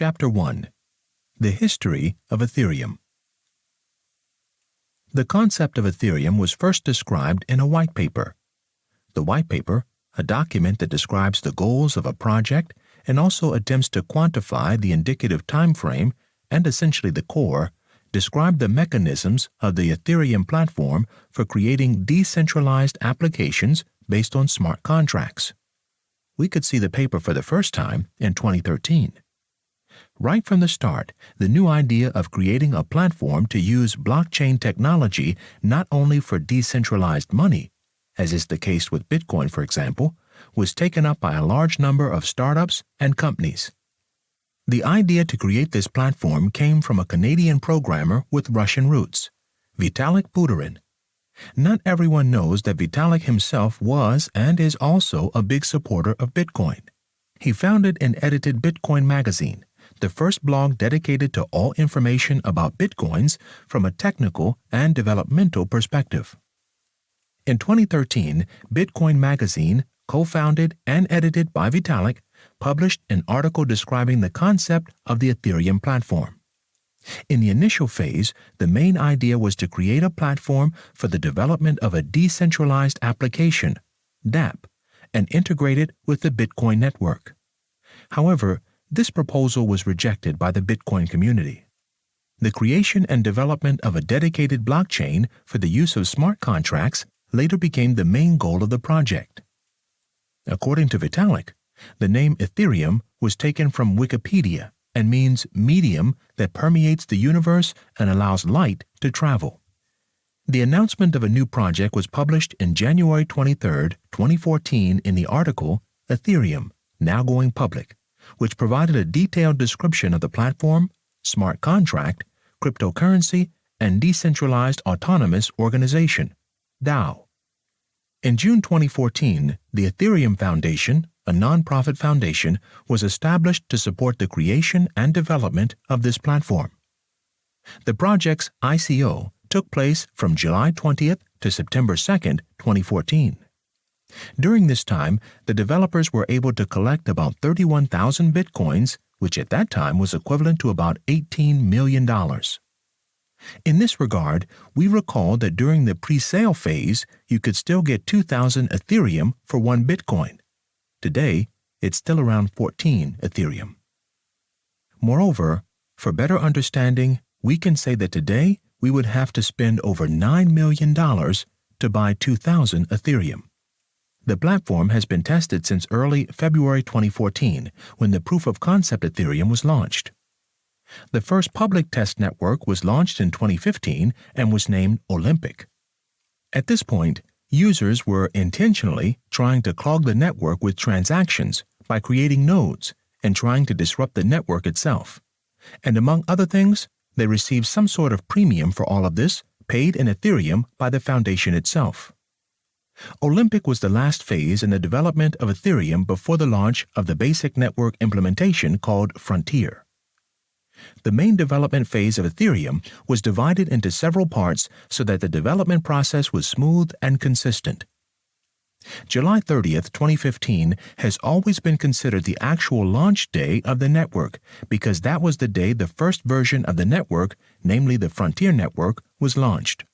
Chapter 1. The History of Ethereum. The concept of Ethereum was first described in a white paper. The white paper, a document that describes the goals of a project and also attempts to quantify the indicative time frame and essentially the core, described the mechanisms of the Ethereum platform for creating decentralized applications based on smart contracts. We could see the paper for the first time in 2013. Right from the start, the new idea of creating a platform to use blockchain technology not only for decentralized money, as is the case with Bitcoin, for example, was taken up by a large number of startups and companies. The idea to create this platform came from a Canadian programmer with Russian roots, Vitalik Buterin. Not everyone knows that Vitalik himself was and is also a big supporter of Bitcoin. He founded and edited Bitcoin Magazine, the first blog dedicated to all information about Bitcoins from a technical and developmental perspective. In 2013, Bitcoin Magazine, co-founded and edited by Vitalik, published an article describing the concept of the Ethereum platform. In the initial phase, the main idea was to create a platform for the development of a decentralized application, dApp, and integrate it with the Bitcoin network. However, this proposal was rejected by the Bitcoin community. The creation and development of a dedicated blockchain for the use of smart contracts later became the main goal of the project. According to Vitalik, the name Ethereum was taken from Wikipedia and means medium that permeates the universe and allows light to travel. The announcement of a new project was published in January 23, 2014 in the article Ethereum, Now Going Public, which provided a detailed description of the platform, smart contract, cryptocurrency, and decentralized autonomous organization, DAO. In June 2014, the Ethereum Foundation, a nonprofit foundation, was established to support the creation and development of this platform. The project's ICO took place from July 20th to September 2nd, 2014. During this time, the developers were able to collect about 31,000 bitcoins, which at that time was equivalent to about $18 million. In this regard, we recall that during the pre-sale phase, you could still get 2,000 Ethereum for 1 Bitcoin. Today, it's still around 14 Ethereum. Moreover, for better understanding, we can say that today we would have to spend over $9 million to buy 2,000 Ethereum. The platform has been tested since early February 2014, when the proof of concept Ethereum was launched. The first public test network was launched in 2015 and was named Olympic. At this point, users were intentionally trying to clog the network with transactions by creating nodes and trying to disrupt the network itself. And among other things, they received some sort of premium for all of this, paid in Ethereum by the foundation itself. Olympic was the last phase in the development of Ethereum before the launch of the basic network implementation called Frontier. The main development phase of Ethereum was divided into several parts so that the development process was smooth and consistent. July 30th, 2015 has always been considered the actual launch day of the network because that was the day the first version of the network, namely the Frontier network, was launched.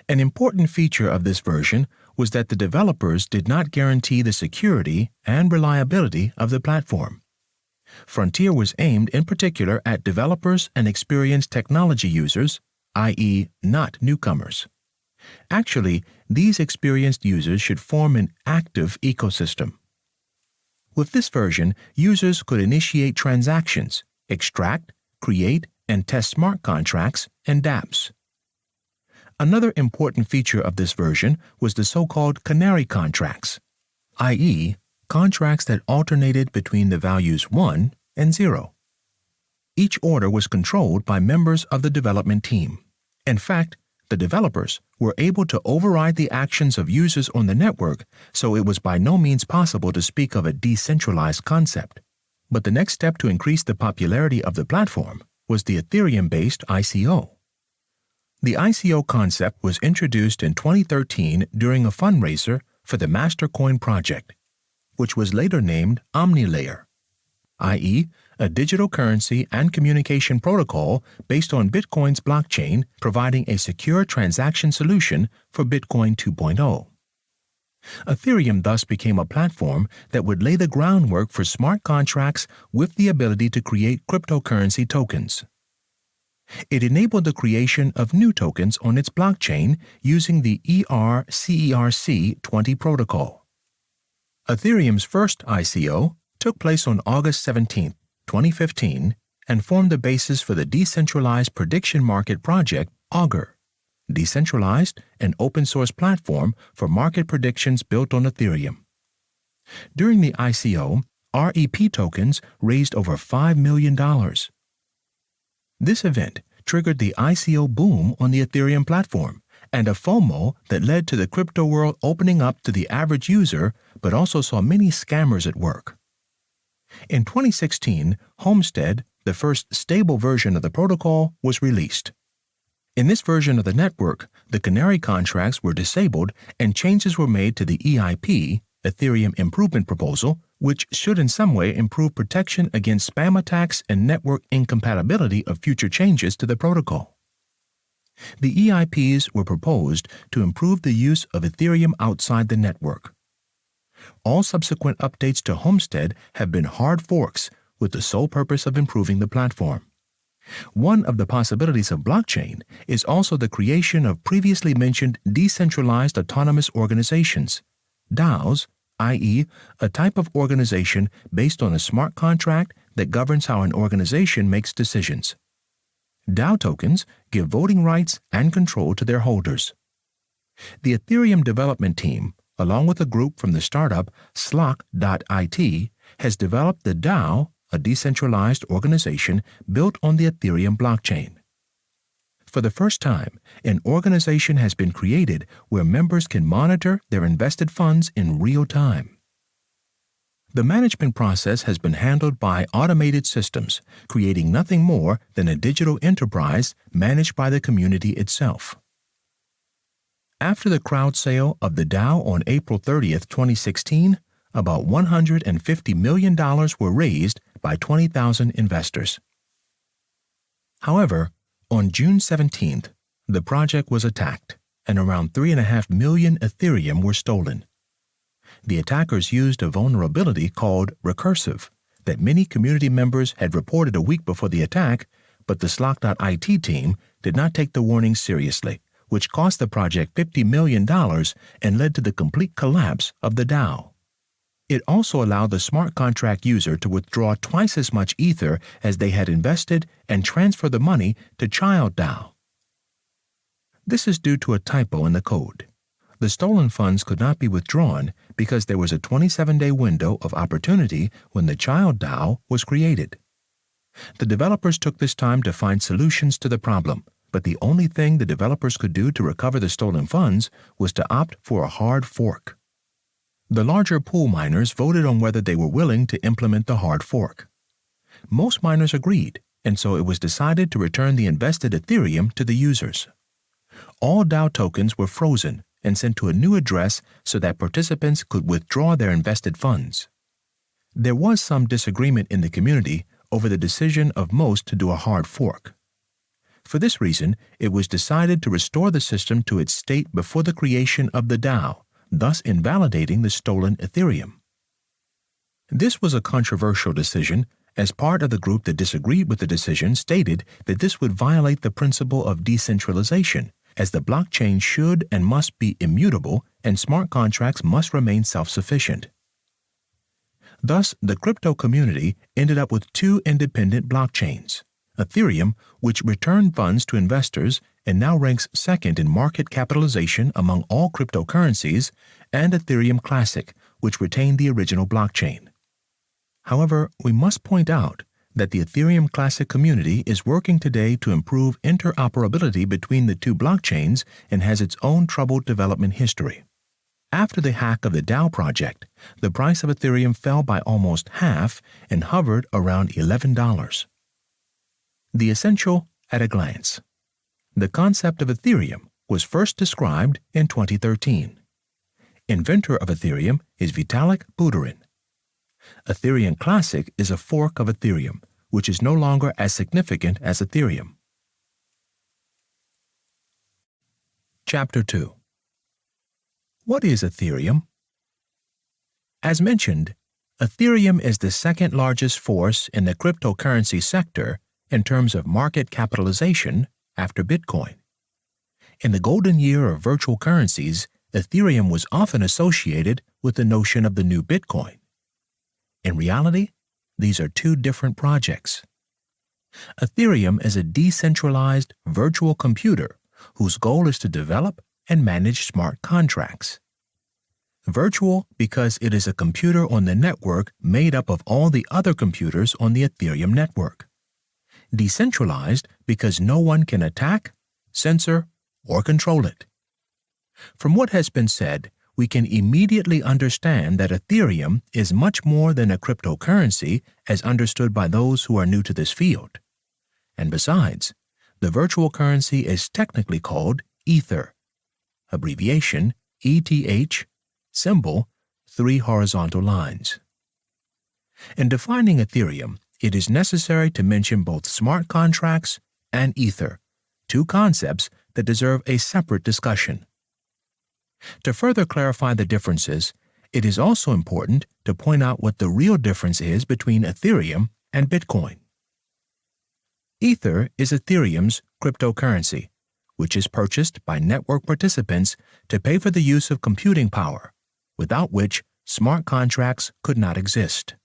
An important feature of this version was that the developers did not guarantee the security and reliability of the platform. Frontier was aimed in particular at developers and experienced technology users, i.e., not newcomers. Actually, these experienced users should form an active ecosystem. With this version, users could initiate transactions, extract, create, and test smart contracts and dApps. Another important feature of this version was the so-called canary contracts, i.e., contracts that alternated between the values 1 and 0. Each order was controlled by members of the development team. In fact, the developers were able to override the actions of users on the network, so it was by no means possible to speak of a decentralized concept. But the next step to increase the popularity of the platform was the Ethereum-based ICO. The ICO concept was introduced in 2013 during a fundraiser for the Mastercoin project, which was later named OmniLayer, i.e., a digital currency and communication protocol based on Bitcoin's blockchain, providing a secure transaction solution for Bitcoin 2.0. Ethereum thus became a platform that would lay the groundwork for smart contracts with the ability to create cryptocurrency tokens. It enabled the creation of new tokens on its blockchain using the ERC-20 protocol. Ethereum's first ICO took place on August 17, 2015, and formed the basis for the decentralized prediction market project Augur, decentralized and open-source platform for market predictions built on Ethereum. During the ICO, REP tokens raised over $5 million. This event triggered the ICO boom on the Ethereum platform and a FOMO that led to the crypto world opening up to the average user, but also saw many scammers at work. In 2016, Homestead, the first stable version of the protocol, was released. In this version of the network, the canary contracts were disabled and changes were made to the EIP, Ethereum Improvement Proposal, which should in some way improve protection against spam attacks and network incompatibility of future changes to the protocol. The EIPs were proposed to improve the use of Ethereum outside the network. All subsequent updates to Homestead have been hard forks with the sole purpose of improving the platform. One of the possibilities of blockchain is also the creation of previously mentioned decentralized autonomous organizations, DAOs, i.e., a type of organization based on a smart contract that governs how an organization makes decisions. DAO tokens give voting rights and control to their holders. The Ethereum development team, along with a group from the startup Slock.it, has developed the DAO, a decentralized organization built on the Ethereum blockchain. For the first time, an organization has been created where members can monitor their invested funds in real time. The management process has been handled by automated systems, creating nothing more than a digital enterprise managed by the community itself. After the crowd sale of the DAO on April 30, 2016, about $150 million were raised by 20,000 investors. However, on June 17th, the project was attacked, and around 3.5 million Ethereum were stolen. The attackers used a vulnerability called Recursive that many community members had reported a week before the attack, but the Slock.it team did not take the warning seriously, which cost the project $50 million and led to the complete collapse of the DAO. It also allowed the smart contract user to withdraw twice as much Ether as they had invested and transfer the money to Child DAO. This is due to a typo in the code. The stolen funds could not be withdrawn because there was a 27-day window of opportunity when the Child DAO was created. The developers took this time to find solutions to the problem, but the only thing the developers could do to recover the stolen funds was to opt for a hard fork. The larger pool miners voted on whether they were willing to implement the hard fork. Most miners agreed, and so it was decided to return the invested Ethereum to the users. All DAO tokens were frozen and sent to a new address so that participants could withdraw their invested funds. There was some disagreement in the community over the decision of most to do a hard fork. For this reason, it was decided to restore the system to its state before the creation of the DAO, thus invalidating the stolen Ethereum. This was a controversial decision, as part of the group that disagreed with the decision stated that this would violate the principle of decentralization, as the blockchain should and must be immutable and smart contracts must remain self-sufficient. Thus, the crypto community ended up with two independent blockchains: Ethereum, which returned funds to investors and now ranks second in market capitalization among all cryptocurrencies, and Ethereum Classic, which retained the original blockchain. However, we must point out that the Ethereum Classic community is working today to improve interoperability between the two blockchains and has its own troubled development history. After the hack of the DAO project, the price of Ethereum fell by almost half and hovered around $11. The essential at a glance. The concept of Ethereum was first described in 2013. Inventor of Ethereum is Vitalik Buterin. Ethereum Classic is a fork of Ethereum, which is no longer as significant as Ethereum. Chapter 2. What is Ethereum? As mentioned, Ethereum is the second largest force in the cryptocurrency sector in terms of market capitalization after Bitcoin. In the golden year of virtual currencies, Ethereum was often associated with the notion of the new Bitcoin. In reality, these are two different projects. Ethereum is a decentralized virtual computer whose goal is to develop and manage smart contracts. Virtual because it is a computer on the network made up of all the other computers on the Ethereum network. Decentralized because no one can attack, censor, or control it. From what has been said, we can immediately understand that Ethereum is much more than a cryptocurrency as understood by those who are new to this field. And besides, the virtual currency is technically called Ether, abbreviation ETH, symbol 3 horizontal lines. In defining Ethereum, it is necessary to mention both smart contracts and Ether, two concepts that deserve a separate discussion. To further clarify the differences, it is also important to point out what the real difference is between Ethereum and Bitcoin. Ether is Ethereum's cryptocurrency, which is purchased by network participants to pay for the use of computing power, without which smart contracts could not exist.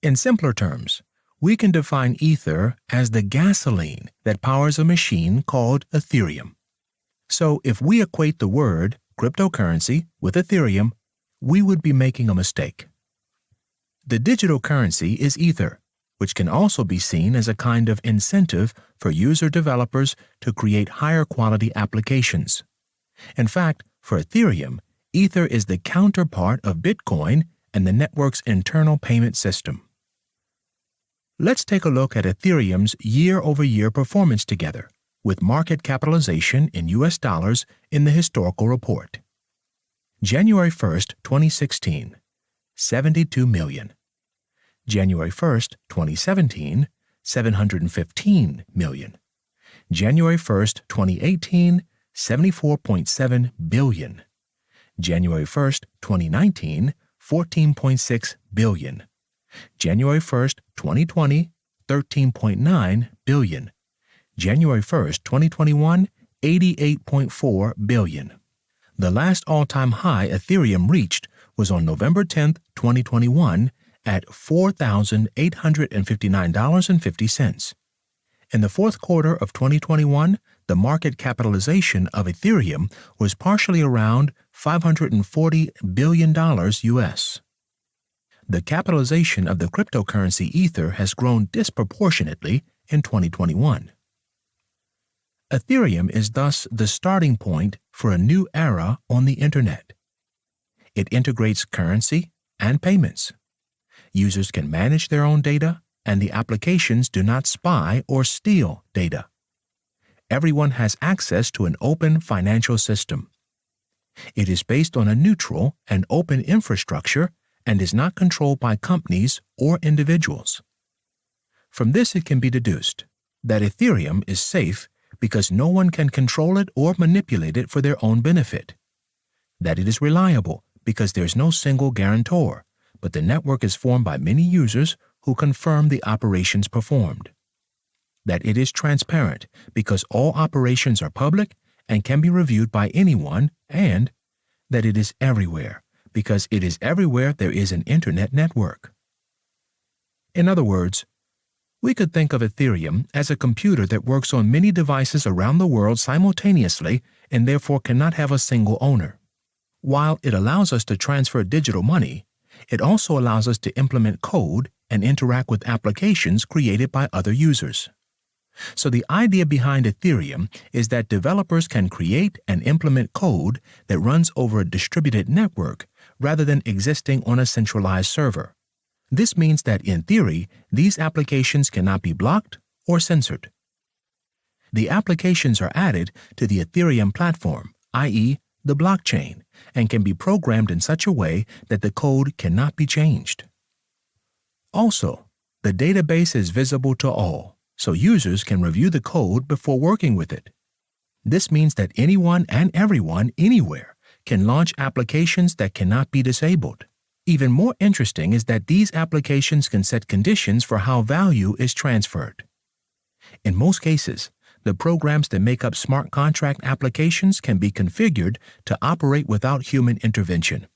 In simpler terms, we can define Ether as the gasoline that powers a machine called Ethereum. So if we equate the word cryptocurrency with Ethereum, we would be making a mistake. The digital currency is Ether, which can also be seen as a kind of incentive for user developers to create higher quality applications. In fact, for Ethereum, Ether is the counterpart of Bitcoin and the network's internal payment system. Let's take a look at Ethereum's year-over-year performance together, with market capitalization in US dollars in the historical report. January 1st, 2016, 72 million. January 1st, 2017, 715 million. January 1st, 2018, 74.7 billion. January 1st, 2019, 14.6 billion. January 1st, 2020, 13.9 billion. January 1st, 2021, 88.4 billion. The last all-time high Ethereum reached was on November 10th, 2021 at $4,859.50. In the fourth quarter of 2021, the market capitalization of Ethereum was partially around $540 billion US. The capitalization of the cryptocurrency Ether has grown disproportionately in 2021. Ethereum is thus the starting point for a new era on the Internet. It integrates currency and payments. Users can manage their own data, and the applications do not spy or steal data. Everyone has access to an open financial system. It is based on a neutral and open infrastructure and is not controlled by companies or individuals. From this it can be deduced that Ethereum is safe because no one can control it or manipulate it for their own benefit. That it is reliable because there's no single guarantor, but the network is formed by many users who confirm the operations performed. That it is transparent because all operations are public and can be reviewed by anyone, and that it is everywhere because it is everywhere there is an internet network. In other words, we could think of Ethereum as a computer that works on many devices around the world simultaneously and therefore cannot have a single owner. While it allows us to transfer digital money, it also allows us to implement code and interact with applications created by other users. So the idea behind Ethereum is that developers can create and implement code that runs over a distributed network rather than existing on a centralized server. This means that in theory, these applications cannot be blocked or censored. The applications are added to the Ethereum platform, i.e., the blockchain, and can be programmed in such a way that the code cannot be changed. Also, The database is visible to all, so users can review the code before working with it. This means that anyone and everyone anywhere can launch applications that cannot be disabled. Even more interesting is that these applications can set conditions for how value is transferred. In most cases, the programs that make up smart contract applications can be configured to operate without human intervention.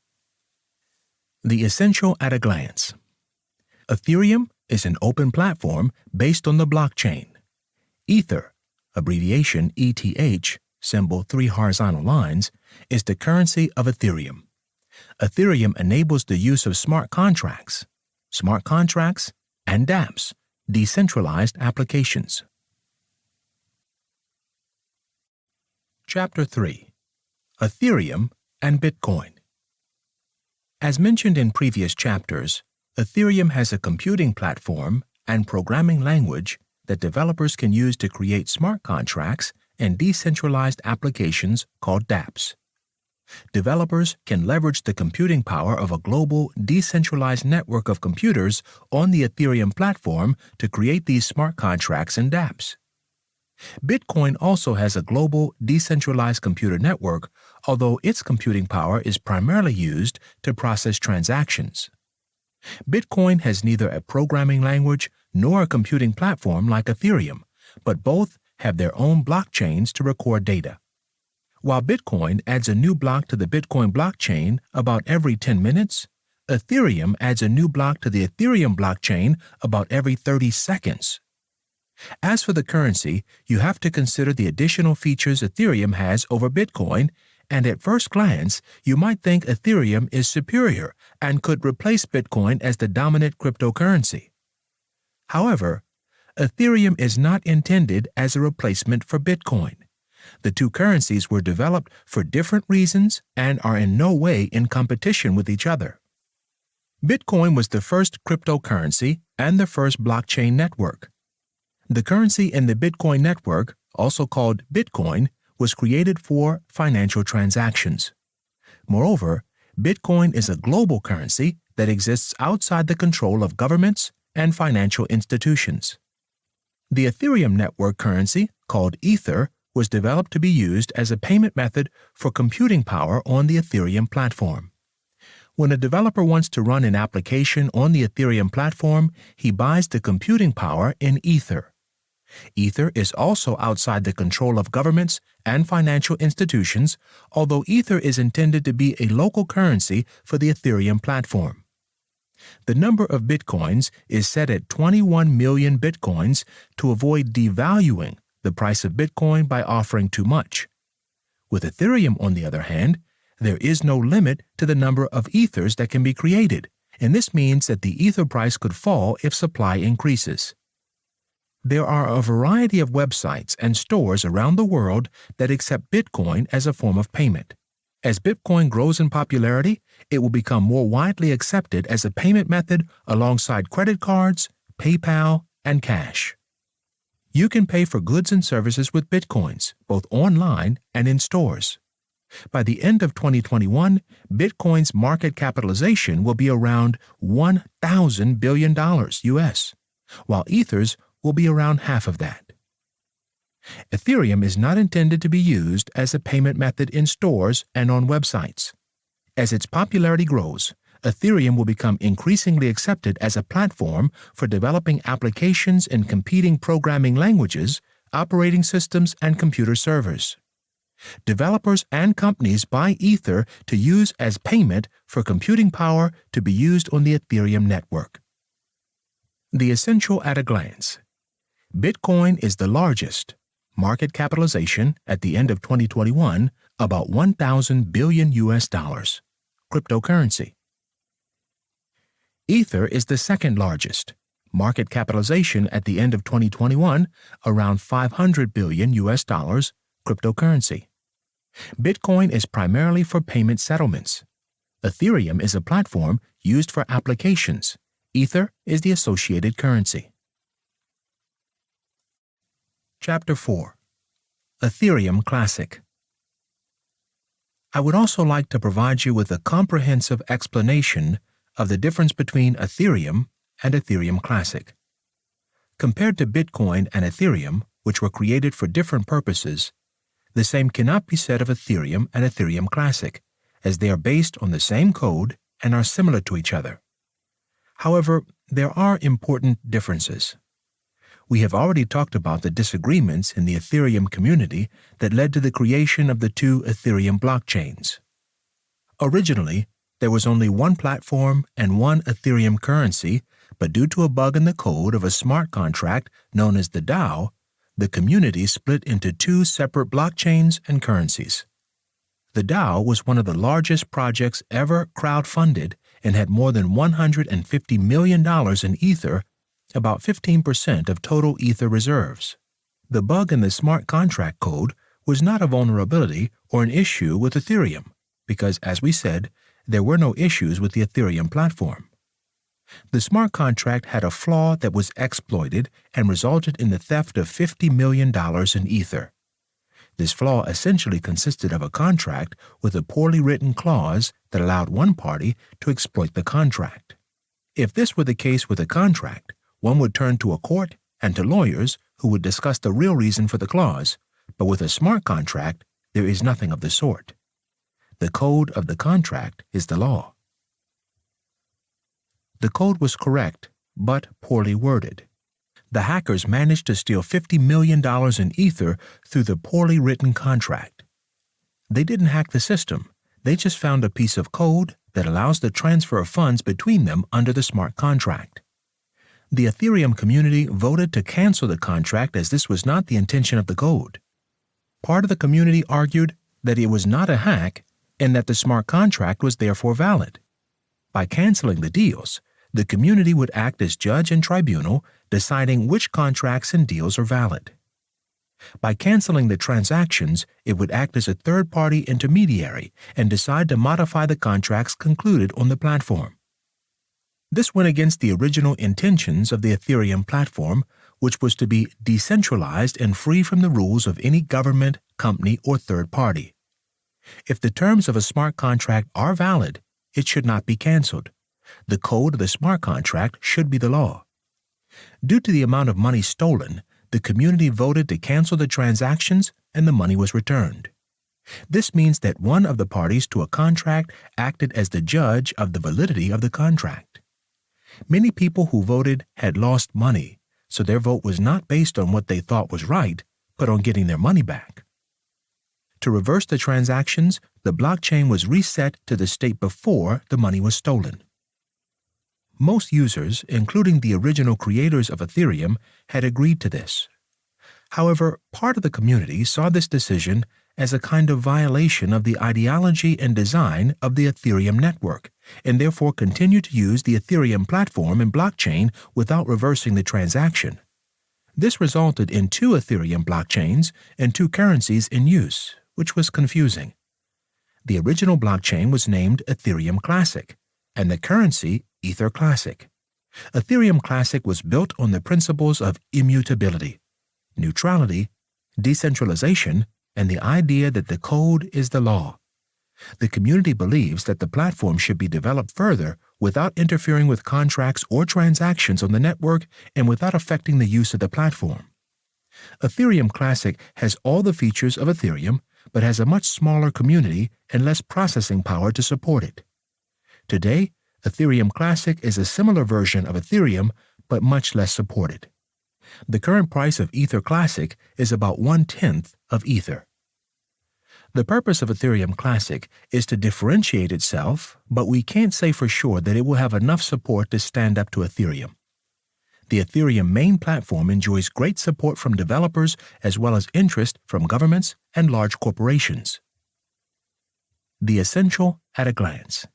The essential at a glance. Ethereum is an open platform based on the blockchain. Ether, abbreviation ETH, symbol 3 horizontal lines, is the currency of Ethereum. Ethereum enables the use of smart contracts, and dApps, decentralized applications. Chapter 3. Ethereum and Bitcoin. As mentioned in previous chapters, Ethereum has a computing platform and programming language that developers can use to create smart contracts and decentralized applications called dApps. Developers can leverage the computing power of a global, decentralized network of computers on the Ethereum platform to create these smart contracts and dApps. Bitcoin also has a global, decentralized computer network, although its computing power is primarily used to process transactions. Bitcoin has neither a programming language nor a computing platform like Ethereum, but both have their own blockchains to record data. While Bitcoin adds a new block to the Bitcoin blockchain about every 10 minutes, Ethereum adds a new block to the Ethereum blockchain about every 30 seconds. As for the currency, you have to consider the additional features Ethereum has over Bitcoin, and at first glance, you might think Ethereum is superior and could replace Bitcoin as the dominant cryptocurrency. However, Ethereum is not intended as a replacement for Bitcoin. The two currencies were developed for different reasons and are in no way in competition with each other. Bitcoin was the first cryptocurrency and the first blockchain network. The currency in the Bitcoin network, also called Bitcoin, was created for financial transactions. Moreover, Bitcoin is a global currency that exists outside the control of governments and financial institutions. The Ethereum network currency, called Ether, was developed to be used as a payment method for computing power on the Ethereum platform. When a developer wants to run an application on the Ethereum platform, he buys the computing power in Ether. Ether is also outside the control of governments and financial institutions, although Ether is intended to be a local currency for the Ethereum platform. The number of bitcoins is set at 21 million bitcoins to avoid devaluing the price of Bitcoin by offering too much. With Ethereum, on the other hand, there is no limit to the number of Ethers that can be created, and this means that the Ether price could fall if supply increases. There are a variety of websites and stores around the world that accept Bitcoin as a form of payment. As Bitcoin grows in popularity, it will become more widely accepted as a payment method alongside credit cards, PayPal, and cash. You can pay for goods and services with Bitcoins, both online and in stores. By the end of 2021, Bitcoin's market capitalization will be around $1,000 billion US, while Ether's will be around half of that. Ethereum is not intended to be used as a payment method in stores and on websites. As its popularity grows, Ethereum will become increasingly accepted as a platform for developing applications in competing programming languages, operating systems, and computer servers. Developers and companies buy Ether to use as payment for computing power to be used on the Ethereum network. The essential at a glance. Bitcoin is the largest. Market capitalization at the end of 2021, about $1,000 billion US. Cryptocurrency. Ether is the second largest. Market capitalization at the end of 2021, around $500 billion US. Cryptocurrency. Bitcoin is primarily for payment settlements. Ethereum is a platform used for applications. Ether is the associated currency. Chapter 4. Ethereum Classic. I would also like to provide you with a comprehensive explanation of the difference between Ethereum and Ethereum Classic. Compared to Bitcoin and Ethereum, which were created for different purposes, the same cannot be said of Ethereum and Ethereum Classic, as they are based on the same code and are similar to each other. However, there are important differences. We have already talked about the disagreements in the Ethereum community that led to the creation of the two Ethereum blockchains. Originally, there was only one platform and one Ethereum currency, but due to a bug in the code of a smart contract known as the DAO, the community split into two separate blockchains and currencies. The DAO was one of the largest projects ever crowdfunded and had more than $150 million in Ether, about 15% of total Ether reserves. The bug in the smart contract code was not a vulnerability or an issue with Ethereum, because, as we said, there were no issues with the Ethereum platform. The smart contract had a flaw that was exploited and resulted in the theft of $50 million in Ether. This flaw essentially consisted of a contract with a poorly written clause that allowed one party to exploit the contract. If this were the case with a contract, one would turn to a court and to lawyers who would discuss the real reason for the clause, but with a smart contract, there is nothing of the sort. The code of the contract is the law. The code was correct, but poorly worded. The hackers managed to steal $50 million in Ether through the poorly written contract. They didn't hack the system, they just found a piece of code that allows the transfer of funds between them under the smart contract. The Ethereum community voted to cancel the contract as this was not the intention of the code. Part of the community argued that it was not a hack and that the smart contract was therefore valid. By canceling the deals, the community would act as judge and tribunal, deciding which contracts and deals are valid. By canceling the transactions, it would act as a third-party intermediary and decide to modify the contracts concluded on the platform. This went against the original intentions of the Ethereum platform, which was to be decentralized and free from the rules of any government, company, or third party. If the terms of a smart contract are valid, it should not be canceled. The code of the smart contract should be the law. Due to the amount of money stolen, the community voted to cancel the transactions and the money was returned. This means that one of the parties to a contract acted as the judge of the validity of the contract. Many people who voted had lost money, so their vote was not based on what they thought was right, but on getting their money back. To reverse the transactions, the blockchain was reset to the state before the money was stolen. Most users, including the original creators of Ethereum, had agreed to this. However, part of the community saw this decision as a kind of violation of the ideology and design of the Ethereum network, and therefore continued to use the Ethereum platform and blockchain without reversing the transaction. This resulted in two Ethereum blockchains and two currencies in use, which was confusing. The original blockchain was named Ethereum Classic, and the currency Ether Classic. Ethereum Classic was built on the principles of immutability, neutrality, decentralization, and the idea that the code is the law. The community believes that the platform should be developed further without interfering with contracts or transactions on the network and without affecting the use of the platform. Ethereum Classic has all the features of Ethereum, but has a much smaller community and less processing power to support it. Today, Ethereum Classic is a similar version of Ethereum, but much less supported. The current price of Ether Classic is about 1/10 of Ether. The purpose of Ethereum Classic is to differentiate itself, but we can't say for sure that it will have enough support to stand up to Ethereum. The Ethereum main platform enjoys great support from developers as well as interest from governments and large corporations. The essential at a glance.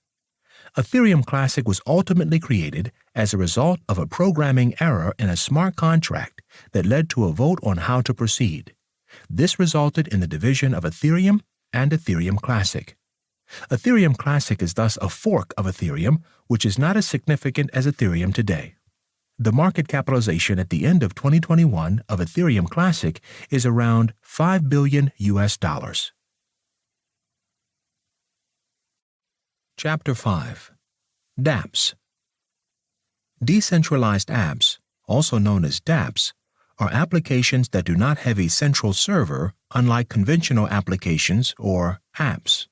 Ethereum Classic was ultimately created as a result of a programming error in a smart contract that led to a vote on how to proceed. This resulted in the division of Ethereum and Ethereum Classic. Ethereum Classic is thus a fork of Ethereum, which is not as significant as Ethereum today. The market capitalization at the end of 2021 of Ethereum Classic is around $5 billion. Chapter 5. dApps. Decentralized apps, also known as dApps, are applications that do not have a central server, unlike conventional applications or apps.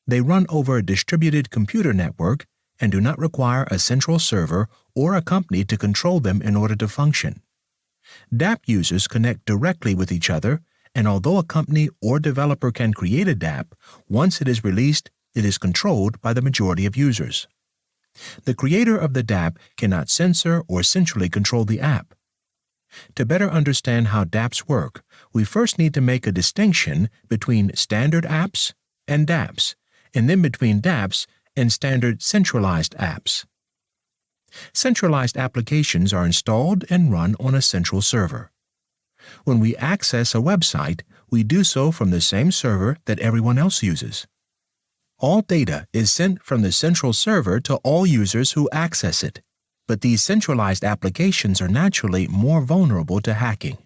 They run over a distributed computer network and do not require a central server or a company to control them in order to function. dApp users connect directly with each other, and although a company or developer can create a dApp, once it is released, it is controlled by the majority of users. The creator of the dApp cannot censor or centrally control the app. To better understand how dApps work, we first need to make a distinction between standard apps and dApps, and then between dApps and standard centralized apps. Centralized applications are installed and run on a central server. When we access a website, we do so from the same server that everyone else uses. All data is sent from the central server to all users who access it, but these centralized applications are naturally more vulnerable to hacking.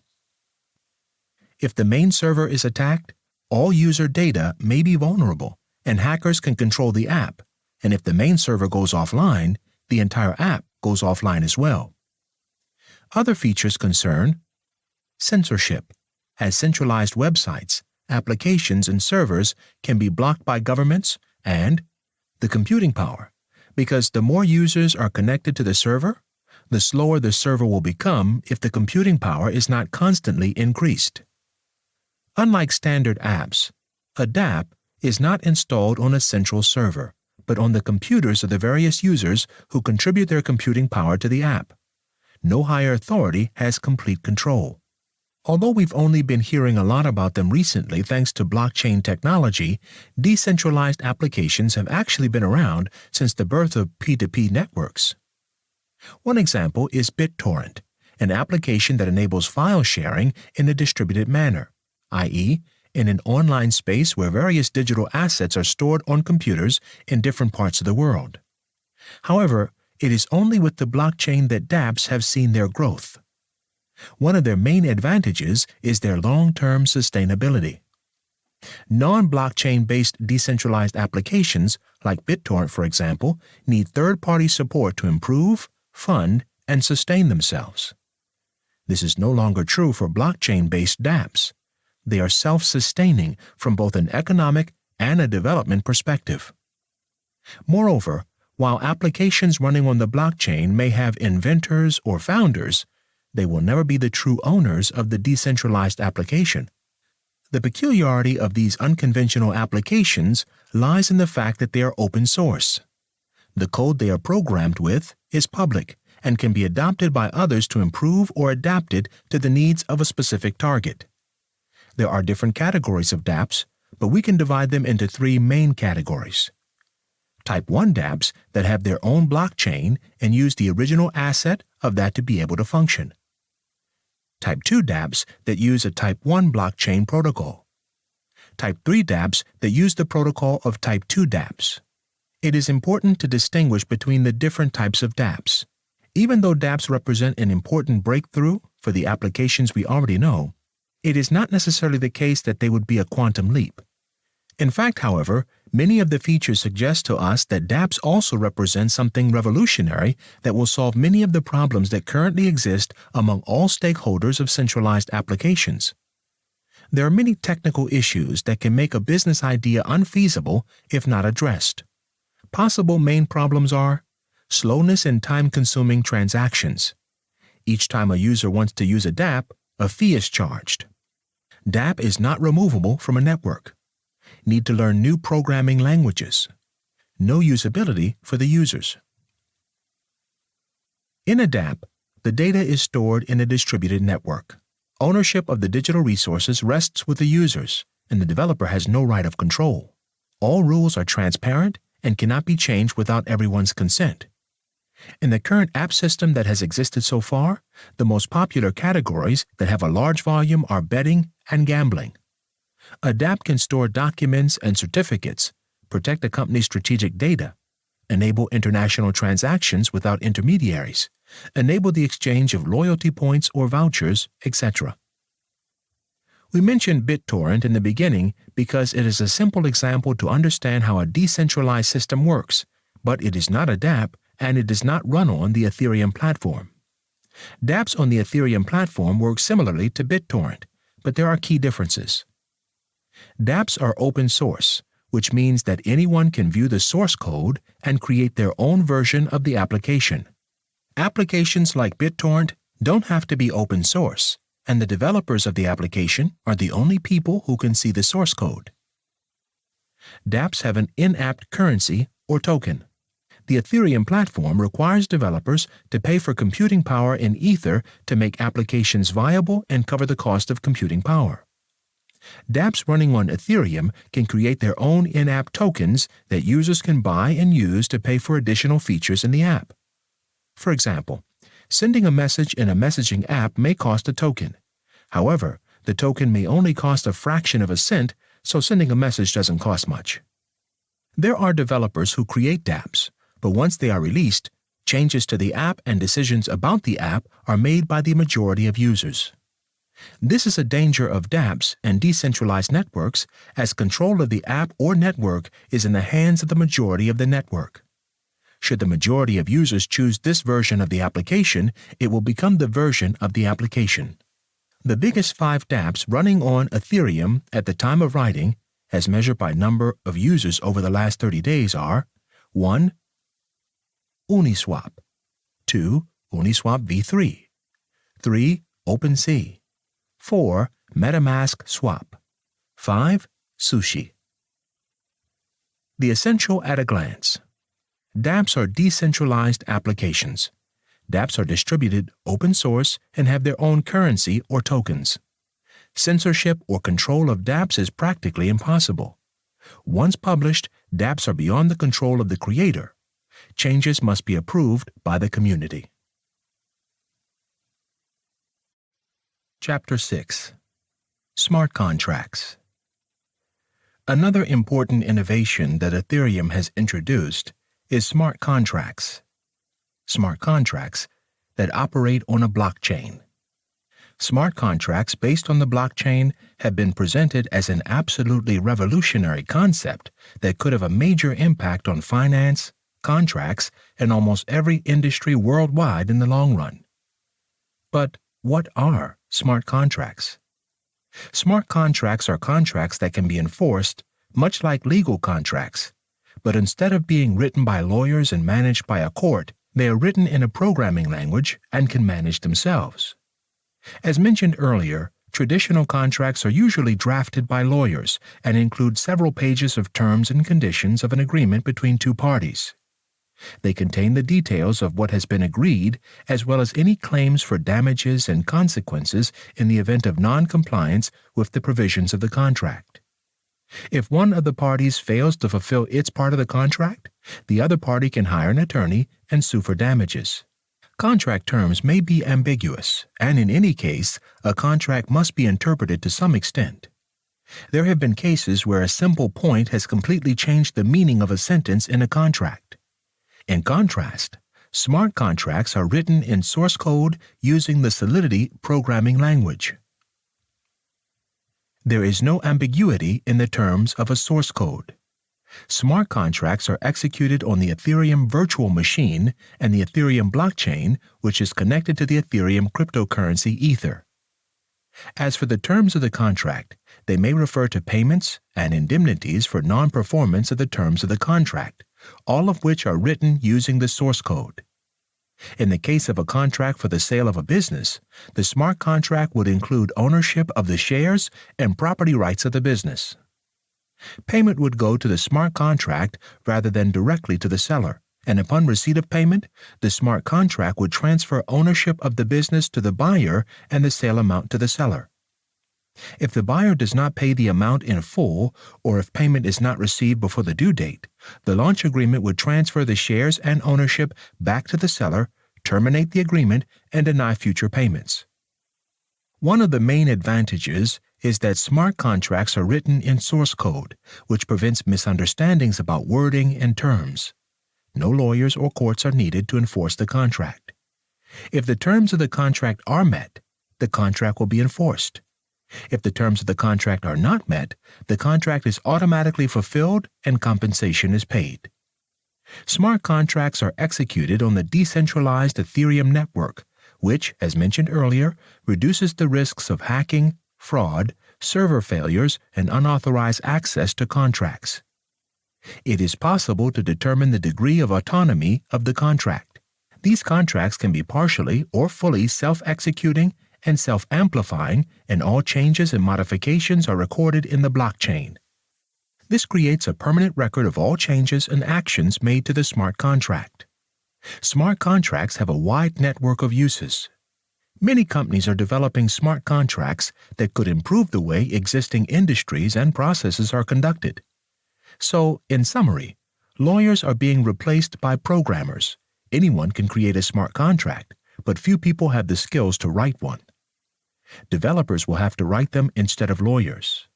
If the main server is attacked, all user data may be vulnerable, and hackers can control the app, and if the main server goes offline, the entire app goes offline as well. Other features concern censorship, as centralized websites, applications, and servers can be blocked by governments, and the computing power, because the more users are connected to the server, the slower the server will become if the computing power is not constantly increased. Unlike standard apps, a dApp is not installed on a central server, but on the computers of the various users who contribute their computing power to the app. No higher authority has complete control. Although we've only been hearing a lot about them recently thanks to blockchain technology, decentralized applications have actually been around since the birth of P2P networks. One example is BitTorrent, an application that enables file sharing in a distributed manner, i.e., in an online space where various digital assets are stored on computers in different parts of the world. However, it is only with the blockchain that dApps have seen their growth. One of their main advantages is their long-term sustainability. Non-blockchain-based decentralized applications, like BitTorrent for example, need third-party support to improve, fund, and sustain themselves. This is no longer true for blockchain-based dApps. They are self-sustaining from both an economic and a development perspective. Moreover, while applications running on the blockchain may have inventors or founders, they will never be the true owners of the decentralized application. The peculiarity of these unconventional applications lies in the fact that they are open source. The code they are programmed with is public and can be adopted by others to improve or adapt it to the needs of a specific target. There are different categories of dApps, but we can divide them into three main categories. Type 1 dApps that have their own blockchain and use the original asset of that to be able to function. Type 2 dApps that use a Type 1 blockchain protocol. Type 3 dApps that use the protocol of Type 2 dApps. It is important to distinguish between the different types of dApps. Even though dApps represent an important breakthrough for the applications we already know, it is not necessarily the case that they would be a quantum leap. In fact, however, many of the features suggest to us that dApps also represent something revolutionary that will solve many of the problems that currently exist among all stakeholders of centralized applications. There are many technical issues that can make a business idea unfeasible if not addressed. Possible main problems are slowness in time-consuming transactions. Each time a user wants to use a dApp, a fee is charged. dApp is not removable from a network. Need to learn new programming languages. No usability for the users. In a dApp, the data is stored in a distributed network. Ownership of the digital resources rests with the users, and the developer has no right of control. All rules are transparent and cannot be changed without everyone's consent. In the current app system that has existed so far, the most popular categories that have a large volume are betting and gambling. A dApp can store documents and certificates, protect a company's strategic data, enable international transactions without intermediaries, enable the exchange of loyalty points or vouchers, etc. We mentioned BitTorrent in the beginning because it is a simple example to understand how a decentralized system works, but it is not a dApp and it does not run on the Ethereum platform. dApps on the Ethereum platform work similarly to BitTorrent, but there are key differences. dApps are open source, which means that anyone can view the source code and create their own version of the application. Applications like BitTorrent don't have to be open source, and the developers of the application are the only people who can see the source code. dApps have an in-app currency or token. The Ethereum platform requires developers to pay for computing power in Ether to make applications viable and cover the cost of computing power. dApps running on Ethereum can create their own in-app tokens that users can buy and use to pay for additional features in the app. For example, sending a message in a messaging app may cost a token. However, the token may only cost a fraction of a cent, so sending a message doesn't cost much. There are developers who create dApps, but once they are released, changes to the app and decisions about the app are made by the majority of users. This is a danger of dApps and decentralized networks, as control of the app or network is in the hands of the majority of the network. Should the majority of users choose this version of the application, it will become the version of the application. The biggest 5 dApps running on Ethereum at the time of writing, as measured by number of users over the last 30 days, are 1. Uniswap, 2. Uniswap v3, 3. OpenSea, 4. MetaMask Swap, 5. Sushi. The essential at a glance. dApps are decentralized applications. dApps are distributed open source and have their own currency or tokens. Censorship or control of dApps is practically impossible. Once published, dApps are beyond the control of the creator. Changes must be approved by the community. Chapter 6. Smart Contracts. Another important innovation that Ethereum has introduced is smart contracts. Smart contracts that operate on a blockchain. Smart contracts based on the blockchain have been presented as an absolutely revolutionary concept that could have a major impact on finance, contracts, and almost every industry worldwide in the long run. But what are smart contracts? Smart contracts are contracts that can be enforced, much like legal contracts, but instead of being written by lawyers and managed by a court, they are written in a programming language and can manage themselves. As mentioned earlier, traditional contracts are usually drafted by lawyers and include several pages of terms and conditions of an agreement between two parties. They contain the details of what has been agreed, as well as any claims for damages and consequences in the event of non-compliance with the provisions of the contract. If one of the parties fails to fulfill its part of the contract, the other party can hire an attorney and sue for damages. Contract terms may be ambiguous, and in any case, a contract must be interpreted to some extent. There have been cases where a simple point has completely changed the meaning of a sentence in a contract. In contrast, smart contracts are written in source code using the Solidity programming language. There is no ambiguity in the terms of a source code. Smart contracts are executed on the Ethereum virtual machine and the Ethereum blockchain, which is connected to the Ethereum cryptocurrency Ether. As for the terms of the contract, they may refer to payments and indemnities for non-performance of the terms of the contract, all of which are written using the source code. In the case of a contract for the sale of a business, the smart contract would include ownership of the shares and property rights of the business. Payment would go to the smart contract rather than directly to the seller, and upon receipt of payment, the smart contract would transfer ownership of the business to the buyer and the sale amount to the seller. If the buyer does not pay the amount in full, or if payment is not received before the due date, the launch agreement would transfer the shares and ownership back to the seller, terminate the agreement, and deny future payments. One of the main advantages is that smart contracts are written in source code, which prevents misunderstandings about wording and terms. No lawyers or courts are needed to enforce the contract. If the terms of the contract are met, the contract will be enforced. If the terms of the contract are not met, the contract is automatically fulfilled and compensation is paid. Smart contracts are executed on the decentralized Ethereum network, which, as mentioned earlier, reduces the risks of hacking, fraud, server failures, and unauthorized access to contracts. It is possible to determine the degree of autonomy of the contract. These contracts can be partially or fully self-executing and self-amplifying, and all changes and modifications are recorded in the blockchain. This creates a permanent record of all changes and actions made to the smart contract. Smart contracts have a wide network of uses. Many companies are developing smart contracts that could improve the way existing industries and processes are conducted. So, in summary, lawyers are being replaced by programmers. Anyone can create a smart contract, but few people have the skills to write one. Developers will have to write them instead of lawyers.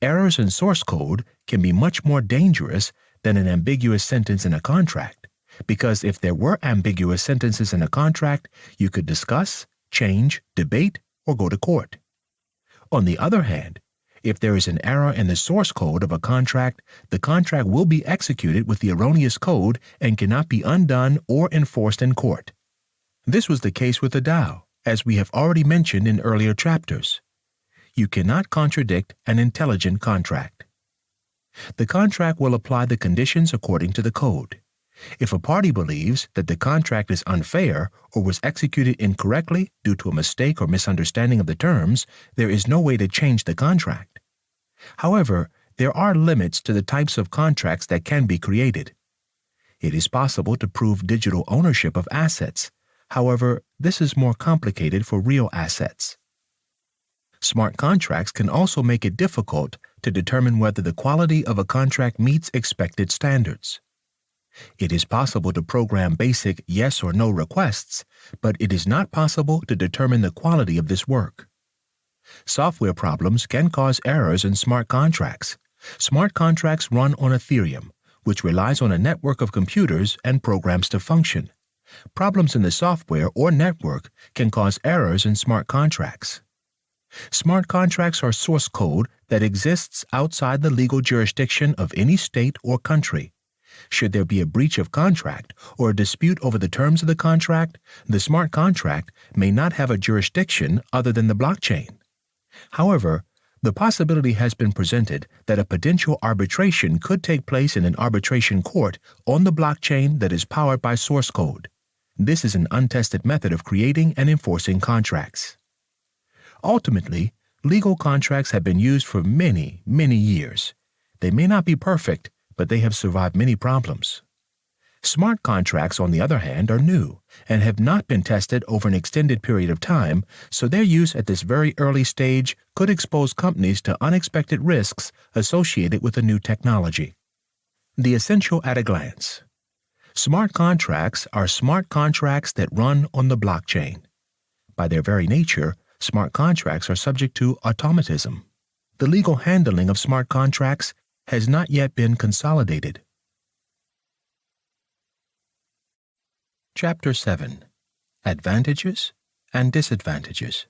Errors in source code can be much more dangerous than an ambiguous sentence in a contract, because if there were ambiguous sentences in a contract, you could discuss, change, debate, or go to court. On the other hand, if there is an error in the source code of a contract, the contract will be executed with the erroneous code and cannot be undone or enforced in court. This was the case with the DAO, as we have already mentioned in earlier chapters. You cannot contradict an intelligent contract. The contract will apply the conditions according to the code. If a party believes that the contract is unfair or was executed incorrectly due to a mistake or misunderstanding of the terms, there is no way to change the contract. However, there are limits to the types of contracts that can be created. It is possible to prove digital ownership of assets. However, this is more complicated for real assets. Smart contracts can also make it difficult to determine whether the quality of a contract meets expected standards. It is possible to program basic yes or no requests, but it is not possible to determine the quality of this work. Software problems can cause errors in smart contracts. Smart contracts run on Ethereum, which relies on a network of computers and programs to function. Problems in the software or network can cause errors in smart contracts. Smart contracts are source code that exists outside the legal jurisdiction of any state or country. Should there be a breach of contract or a dispute over the terms of the contract, the smart contract may not have a jurisdiction other than the blockchain. However, the possibility has been presented that a potential arbitration could take place in an arbitration court on the blockchain that is powered by source code. This is an untested method of creating and enforcing contracts. Ultimately, legal contracts have been used for many, many years. They may not be perfect, but they have survived many problems. Smart contracts, on the other hand, are new and have not been tested over an extended period of time, so their use at this very early stage could expose companies to unexpected risks associated with a new technology. The essential at a glance. Smart contracts are smart contracts that run on the blockchain. By their very nature, smart contracts are subject to automatism. The legal handling of smart contracts has not yet been consolidated. Chapter 7. Advantages and Disadvantages.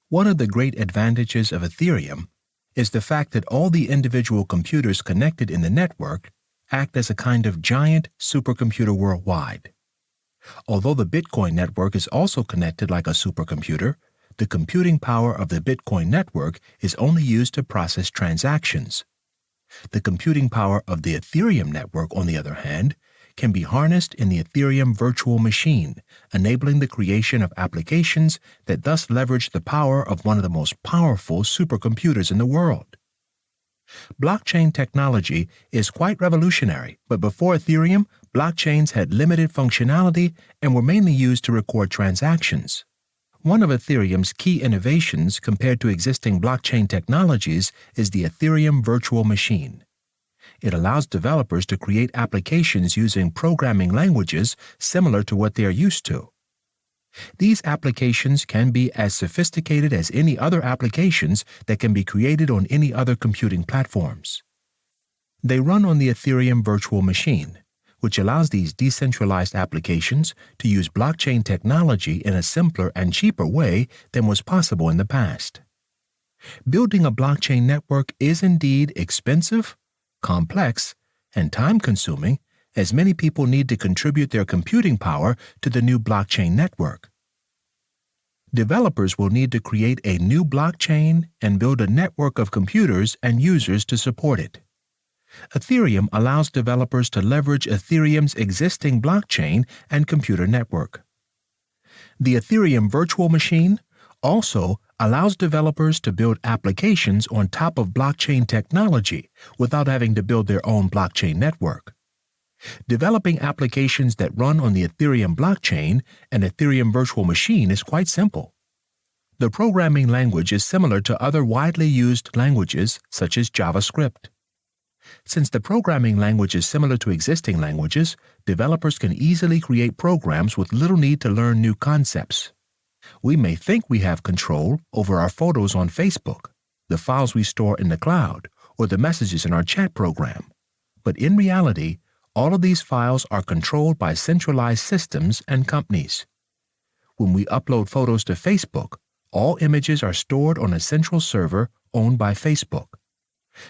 One of the great advantages of Ethereum is the fact that all the individual computers connected in the network act as a kind of giant supercomputer worldwide. Although the Bitcoin network is also connected like a supercomputer, the computing power of the Bitcoin network is only used to process transactions. The computing power of the Ethereum network, on the other hand, can be harnessed in the Ethereum virtual machine, enabling the creation of applications that thus leverage the power of one of the most powerful supercomputers in the world. Blockchain technology is quite revolutionary, but before Ethereum, blockchains had limited functionality and were mainly used to record transactions. One of Ethereum's key innovations compared to existing blockchain technologies is the Ethereum virtual machine. It allows developers to create applications using programming languages similar to what they are used to. These applications can be as sophisticated as any other applications that can be created on any other computing platforms. They run on the Ethereum virtual machine, which allows these decentralized applications to use blockchain technology in a simpler and cheaper way than was possible in the past. Building a blockchain network is indeed expensive, complex, and time-consuming, as many people need to contribute their computing power to the new blockchain network. Developers will need to create a new blockchain and build a network of computers and users to support it. Ethereum allows developers to leverage Ethereum's existing blockchain and computer network. The Ethereum virtual machine also allows developers to build applications on top of blockchain technology without having to build their own blockchain network. Developing applications that run on the Ethereum blockchain and Ethereum virtual machine is quite simple. The programming language is similar to other widely used languages such as JavaScript. Since the programming language is similar to existing languages, developers can easily create programs with little need to learn new concepts. We may think we have control over our photos on Facebook, the files we store in the cloud, or the messages in our chat program. But in reality, all of these files are controlled by centralized systems and companies. When we upload photos to Facebook, all images are stored on a central server owned by Facebook.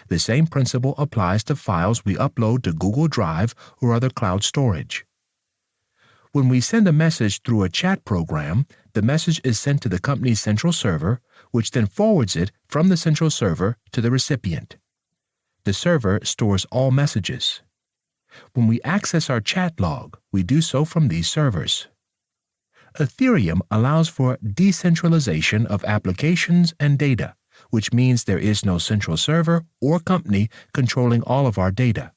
The same principle applies to files we upload to Google Drive or other cloud storage. When we send a message through a chat program, the message is sent to the company's central server, which then forwards it from the central server to the recipient. The server stores all messages. When we access our chat log, we do so from these servers. Ethereum allows for decentralization of applications and data, which means there is no central server or company controlling all of our data.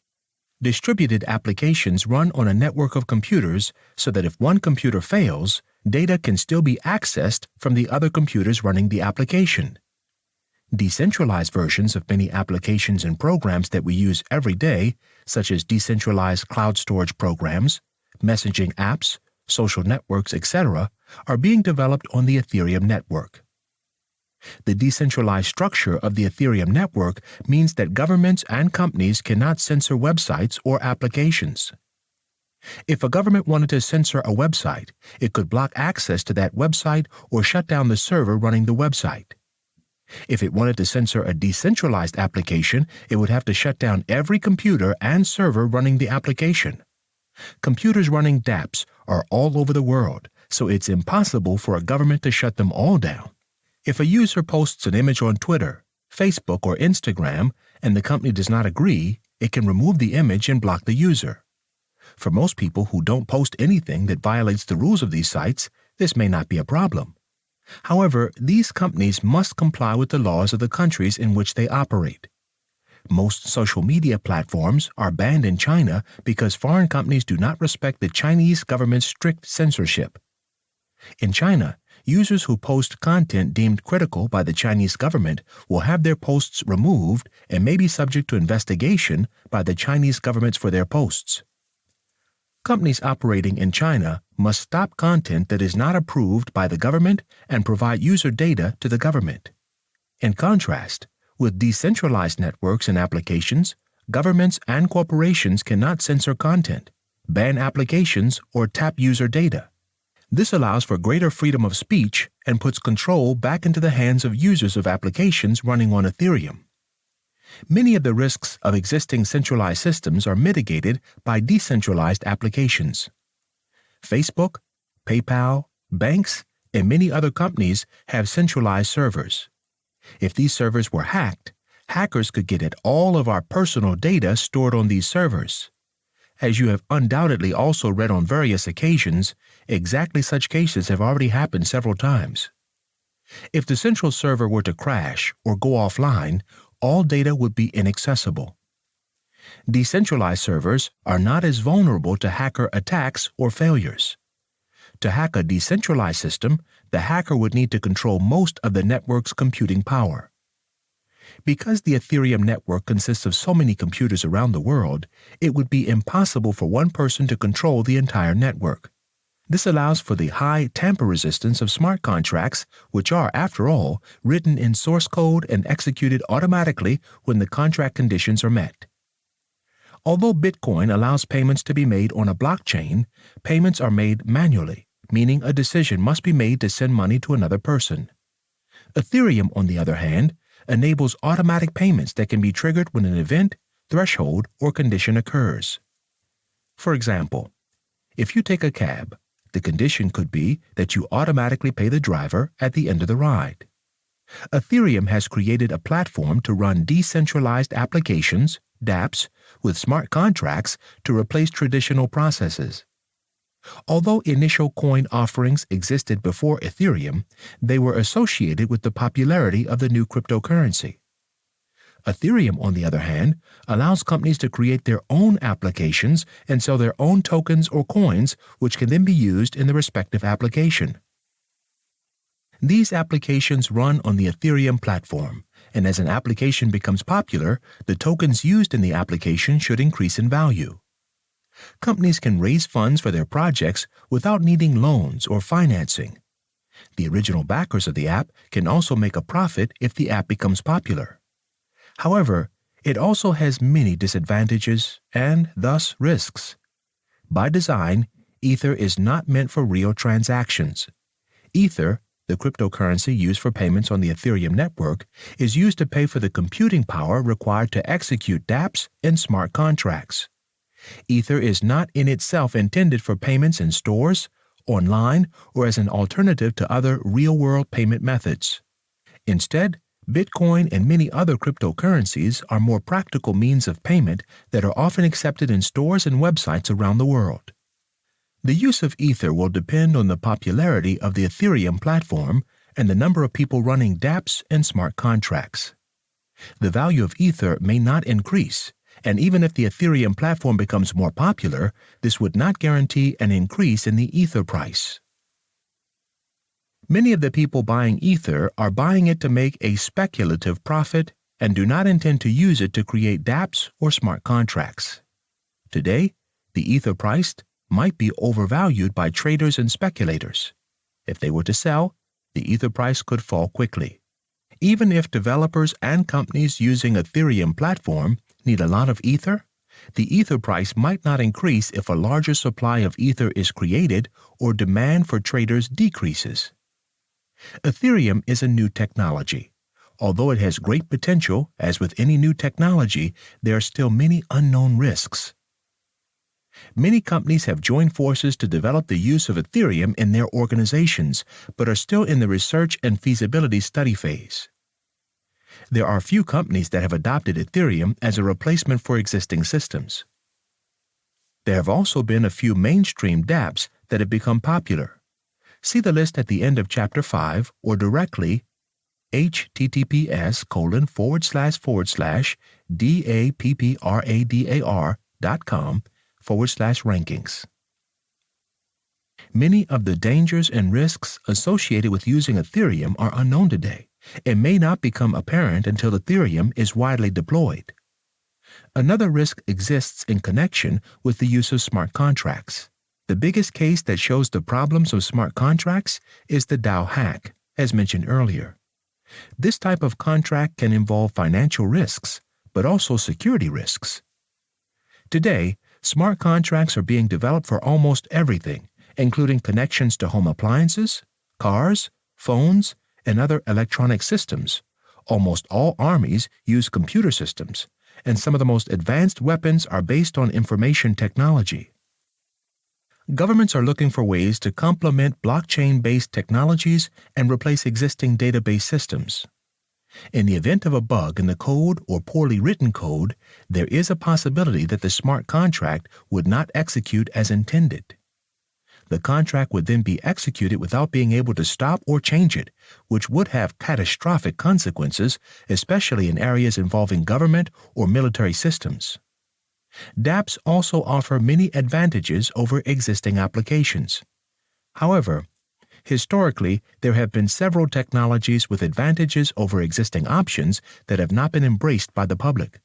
Distributed applications run on a network of computers so that if one computer fails, data can still be accessed from the other computers running the application. Decentralized versions of many applications and programs that we use every day, such as decentralized cloud storage programs, messaging apps, social networks, etc., are being developed on the Ethereum network. The decentralized structure of the Ethereum network means that governments and companies cannot censor websites or applications. If a government wanted to censor a website, it could block access to that website or shut down the server running the website. If it wanted to censor a decentralized application, it would have to shut down every computer and server running the application. Computers running dApps are all over the world, so it's impossible for a government to shut them all down. If a user posts an image on Twitter, Facebook, or Instagram, and the company does not agree, it can remove the image and block the user. For most people who don't post anything that violates the rules of these sites, this may not be a problem. However, these companies must comply with the laws of the countries in which they operate. Most social media platforms are banned in China because foreign companies do not respect the Chinese government's strict censorship. In China, users who post content deemed critical by the Chinese government will have their posts removed and may be subject to investigation by the Chinese governments for their posts. Companies operating in China must stop content that is not approved by the government and provide user data to the government. In contrast, with decentralized networks and applications, governments and corporations cannot censor content, ban applications, or tap user data. This allows for greater freedom of speech and puts control back into the hands of users of applications running on Ethereum. Many of the risks of existing centralized systems are mitigated by decentralized applications. Facebook, PayPal, banks, and many other companies have centralized servers. If these servers were hacked, hackers could get at all of our personal data stored on these servers. As you have undoubtedly also read on various occasions, exactly such cases have already happened several times. If the central server were to crash or go offline, all data would be inaccessible. Decentralized servers are not as vulnerable to hacker attacks or failures. To hack a decentralized system, the hacker would need to control most of the network's computing power. Because the Ethereum network consists of so many computers around the world, it would be impossible for one person to control the entire network. This allows for the high tamper resistance of smart contracts, which are, after all, written in source code and executed automatically when the contract conditions are met. Although Bitcoin allows payments to be made on a blockchain, payments are made manually, meaning a decision must be made to send money to another person. Ethereum, on the other hand, enables automatic payments that can be triggered when an event, threshold, or condition occurs. For example, if you take a cab, the condition could be that you automatically pay the driver at the end of the ride. Ethereum has created a platform to run decentralized applications, dApps, with smart contracts to replace traditional processes. Although initial coin offerings existed before Ethereum, they were associated with the popularity of the new cryptocurrency. Ethereum, on the other hand, allows companies to create their own applications and sell their own tokens or coins, which can then be used in the respective application. These applications run on the Ethereum platform, and as an application becomes popular, the tokens used in the application should increase in value. Companies can raise funds for their projects without needing loans or financing. The original backers of the app can also make a profit if the app becomes popular. However, it also has many disadvantages and thus risks. By design, Ether is not meant for real transactions. Ether, the cryptocurrency used for payments on the Ethereum network, is used to pay for the computing power required to execute dApps and smart contracts. Ether is not in itself intended for payments in stores, online, or as an alternative to other real-world payment methods. Instead, Bitcoin and many other cryptocurrencies are more practical means of payment that are often accepted in stores and websites around the world. The use of Ether will depend on the popularity of the Ethereum platform and the number of people running dApps and smart contracts. The value of Ether may not increase, and even if the Ethereum platform becomes more popular, this would not guarantee an increase in the Ether price. Many of the people buying Ether are buying it to make a speculative profit and do not intend to use it to create dApps or smart contracts. Today, the Ether price might be overvalued by traders and speculators. If they were to sell, the Ether price could fall quickly. Even if developers and companies using Ethereum platform need a lot of Ether, the Ether price might not increase if a larger supply of Ether is created or demand for traders decreases. Ethereum is a new technology. Although it has great potential, as with any new technology, there are still many unknown risks. Many companies have joined forces to develop the use of Ethereum in their organizations, but are still in the research and feasibility study phase. There are few companies that have adopted Ethereum as a replacement for existing systems. There have also been a few mainstream dApps that have become popular. See the list at the end of Chapter 5 or directly https://dappradar.com/rankings. Many of the dangers and risks associated with using Ethereum are unknown today and may not become apparent until Ethereum is widely deployed. Another risk exists in connection with the use of smart contracts. The biggest case that shows the problems of smart contracts is the DAO hack, as mentioned earlier. This type of contract can involve financial risks, but also security risks. Today, smart contracts are being developed for almost everything, including connections to home appliances, cars, phones, and other electronic systems. Almost all armies use computer systems, and some of the most advanced weapons are based on information technology. Governments are looking for ways to complement blockchain-based technologies and replace existing database systems. In the event of a bug in the code or poorly written code, there is a possibility that the smart contract would not execute as intended. The contract would then be executed without being able to stop or change it, which would have catastrophic consequences, especially in areas involving government or military systems. dApps also offer many advantages over existing applications. However, historically, there have been several technologies with advantages over existing options that have not been embraced by the public.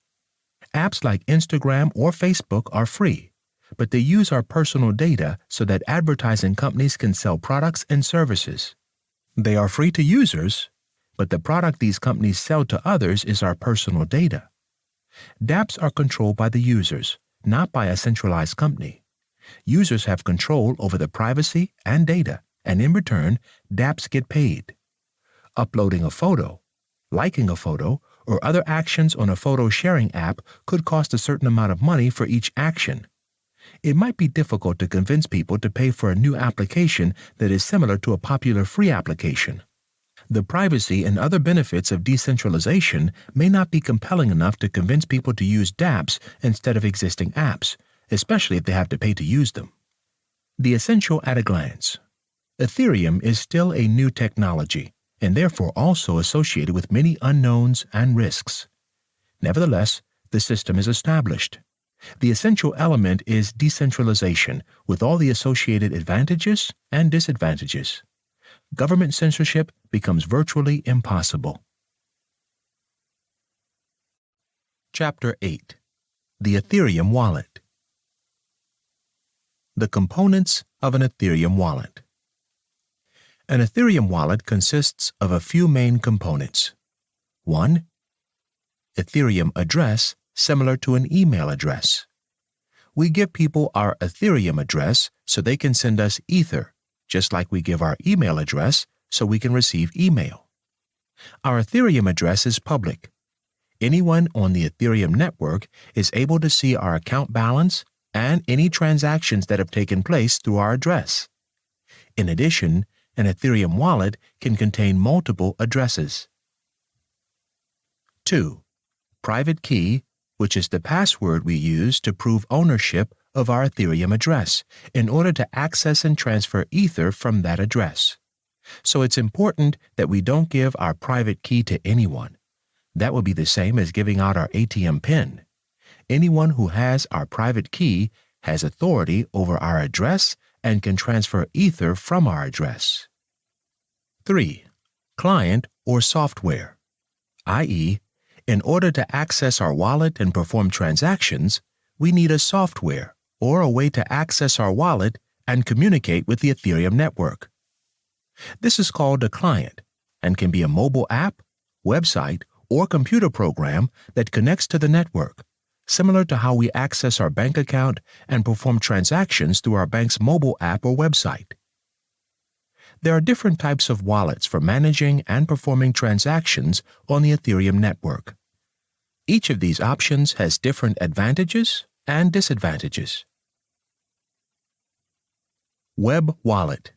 Apps like Instagram or Facebook are free, but they use our personal data so that advertising companies can sell products and services. They are free to users, but the product these companies sell to others is our personal data. dApps are controlled by the users, not by a centralized company. Users have control over the privacy and data, and in return, dApps get paid. Uploading a photo, liking a photo, or other actions on a photo sharing app could cost a certain amount of money for each action. It might be difficult to convince people to pay for a new application that is similar to a popular free application. The privacy and other benefits of decentralization may not be compelling enough to convince people to use dApps instead of existing apps, especially if they have to pay to use them. The essential at a glance. Ethereum is still a new technology and therefore also associated with many unknowns and risks. Nevertheless, the system is established. The essential element is decentralization with all the associated advantages and disadvantages. Government censorship becomes virtually impossible. Chapter 8. The Ethereum Wallet. The components of an Ethereum wallet. An Ethereum wallet consists of a few main components. 1. Ethereum address similar to an email address. We give people our Ethereum address so they can send us Ether, just like we give our email address so we can receive email. Our Ethereum address is public. Anyone on the Ethereum network is able to see our account balance and any transactions that have taken place through our address. In addition, an Ethereum wallet can contain multiple addresses. 2. Private key, which is the password we use to prove ownership of our Ethereum address in order to access and transfer Ether from that address. So it's important that we don't give our private key to anyone. That would be the same as giving out our ATM PIN. Anyone who has our private key has authority over our address and can transfer Ether from our address. 3. Client or software, i.e., in order to access our wallet and perform transactions, we need a software or a way to access our wallet and communicate with the Ethereum network. This is called a client and can be a mobile app, website, or computer program that connects to the network, similar to how we access our bank account and perform transactions through our bank's mobile app or website. There are different types of wallets for managing and performing transactions on the Ethereum network. Each of these options has different advantages and disadvantages. Web wallet.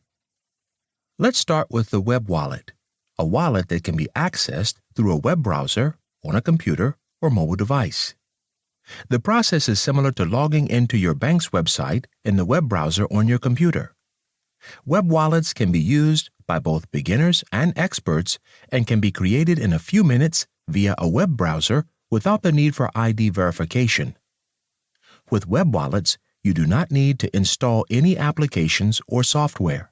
Let's start with the web wallet, a wallet that can be accessed through a web browser, on a computer, or mobile device. The process is similar to logging into your bank's website in the web browser on your computer. Web wallets can be used by both beginners and experts and can be created in a few minutes via a web browser without the need for ID verification. With web wallets, you do not need to install any applications or software.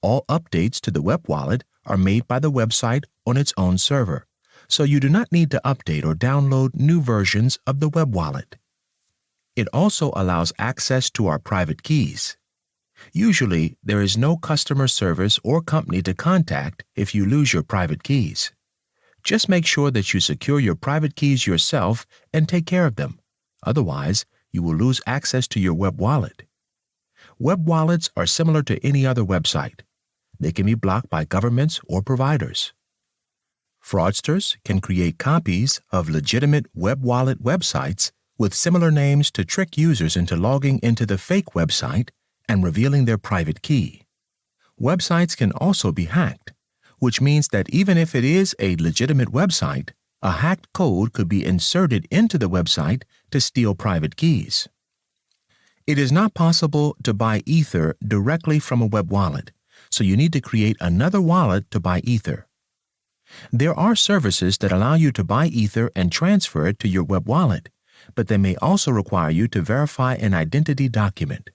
All updates to the web wallet are made by the website on its own server, so you do not need to update or download new versions of the web wallet. It also allows access to our private keys. Usually, there is no customer service or company to contact if you lose your private keys. Just make sure that you secure your private keys yourself and take care of them. Otherwise, you will lose access to your web wallet. Web wallets are similar to any other website. They can be blocked by governments or providers. Fraudsters can create copies of legitimate web wallet websites with similar names to trick users into logging into the fake website and revealing their private key. Websites can also be hacked, which means that even if it is a legitimate website, a hacked code could be inserted into the website to steal private keys. It is not possible to buy Ether directly from a web wallet, so you need to create another wallet to buy Ether. There are services that allow you to buy Ether and transfer it to your web wallet, but they may also require you to verify an identity document.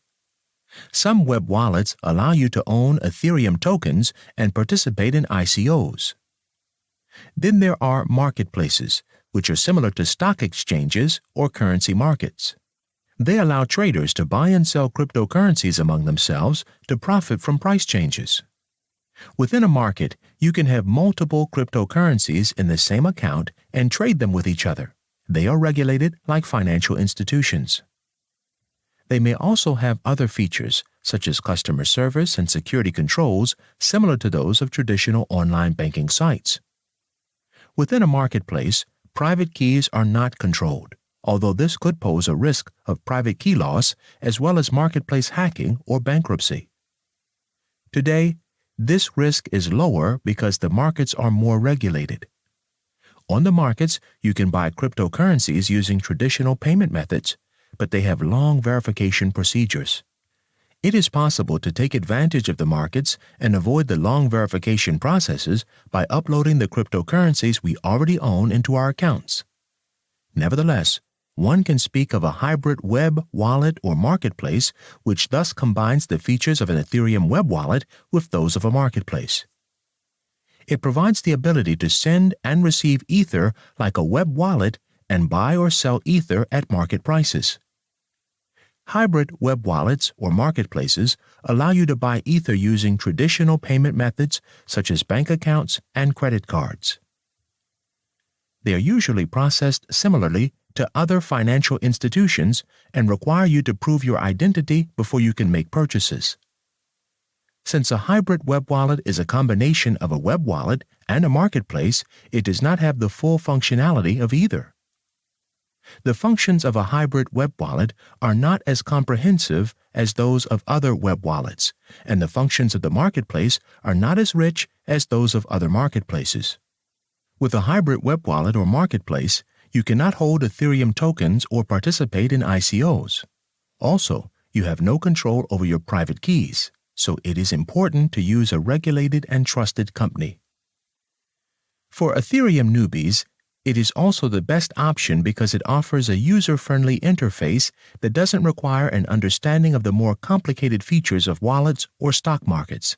Some web wallets allow you to own Ethereum tokens and participate in ICOs. Then there are marketplaces, which are similar to stock exchanges or currency markets. They allow traders to buy and sell cryptocurrencies among themselves to profit from price changes. Within a market, you can have multiple cryptocurrencies in the same account and trade them with each other. They are regulated like financial institutions. They may also have other features, such as customer service and security controls, similar to those of traditional online banking sites. Within a marketplace, private keys are not controlled. although this could pose a risk of private key loss as well as marketplace hacking or bankruptcy. Today, this risk is lower because the markets are more regulated. On the markets, you can buy cryptocurrencies using traditional payment methods, but they have long verification procedures. It is possible to take advantage of the markets and avoid the long verification processes by uploading the cryptocurrencies we already own into our accounts. Nevertheless, one can speak of a hybrid web wallet or marketplace, which thus combines the features of an Ethereum web wallet with those of a marketplace. It provides the ability to send and receive Ether like a web wallet and buy or sell Ether at market prices. Hybrid web wallets or marketplaces allow you to buy Ether using traditional payment methods such as bank accounts and credit cards. They are usually processed similarly to other financial institutions and require you to prove your identity before you can make purchases. Since a hybrid web wallet is a combination of a web wallet and a marketplace, it does not have the full functionality of either. The functions of a hybrid web wallet are not as comprehensive as those of other web wallets, and the functions of the marketplace are not as rich as those of other marketplaces. With a hybrid web wallet or marketplace, you cannot hold Ethereum tokens or participate in ICOs. Also, you have no control over your private keys, so it is important to use a regulated and trusted company. For Ethereum newbies, it is also the best option because it offers a user-friendly interface that doesn't require an understanding of the more complicated features of wallets or stock markets.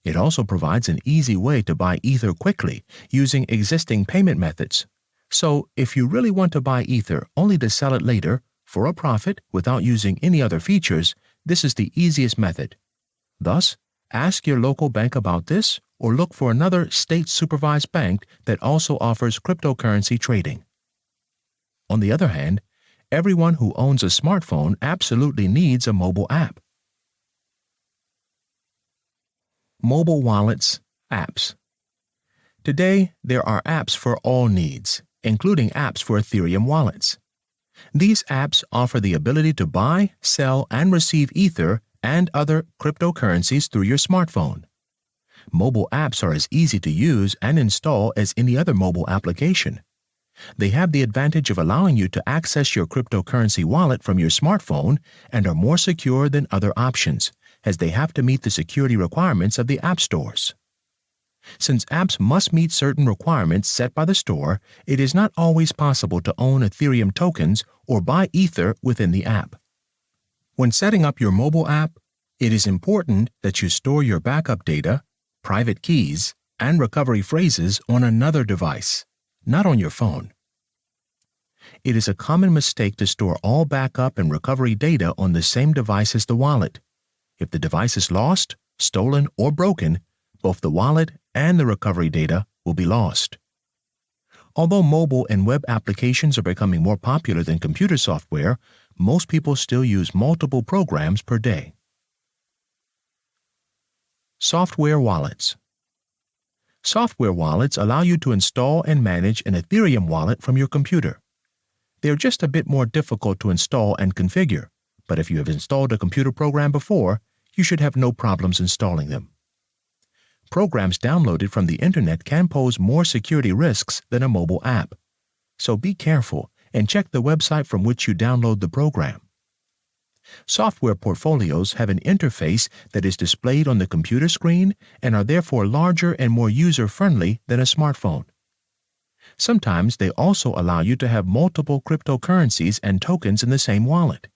It also provides an easy way to buy Ether quickly using existing payment methods. So, if you really want to buy Ether only to sell it later for a profit without using any other features, this is the easiest method. Thus, ask your local bank about this or look for another state-supervised bank that also offers cryptocurrency trading. On the other hand, everyone who owns a smartphone absolutely needs a mobile app. Mobile wallets, apps. Today, there are apps for all needs, including apps for Ethereum wallets. These apps offer the ability to buy, sell, and receive Ether and other cryptocurrencies through your smartphone. Mobile apps are as easy to use and install as any other mobile application. They have the advantage of allowing you to access your cryptocurrency wallet from your smartphone and are more secure than other options, as they have to meet the security requirements of the app stores. Since apps must meet certain requirements set by the store, it is not always possible to own Ethereum tokens or buy Ether within the app. When setting up your mobile app, it is important that you store your backup data, private keys, and recovery phrases on another device, not on your phone. It is a common mistake to store all backup and recovery data on the same device as the wallet. If the device is lost, stolen, or broken, both the wallet and the recovery data will be lost. Although mobile and web applications are becoming more popular than computer software, most people still use multiple programs per day. Software wallets. Software wallets allow you to install and manage an Ethereum wallet from your computer. They are just a bit more difficult to install and configure, but if you have installed a computer program before, you should have no problems installing them. Programs downloaded from the internet can pose more security risks than a mobile app, so be careful and check the website from which you download the program. Software portfolios have an interface that is displayed on the computer screen and are therefore larger and more user-friendly than a smartphone. Sometimes they also allow you to have multiple cryptocurrencies and tokens in the same wallet.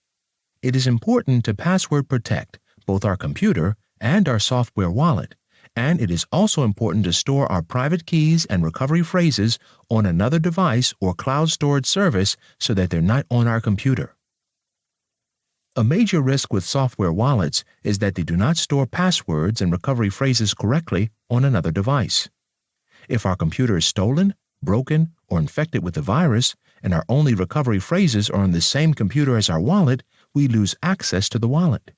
It is important to password protect both our computer and our software wallet, and it is also important to store our private keys and recovery phrases on another device or cloud storage service so that they're not on our computer. A major risk with software wallets is that they do not store passwords and recovery phrases correctly on another device. If our computer is stolen, broken, or infected with a virus, and our only recovery phrases are on the same computer as our wallet, we lose access to the wallet.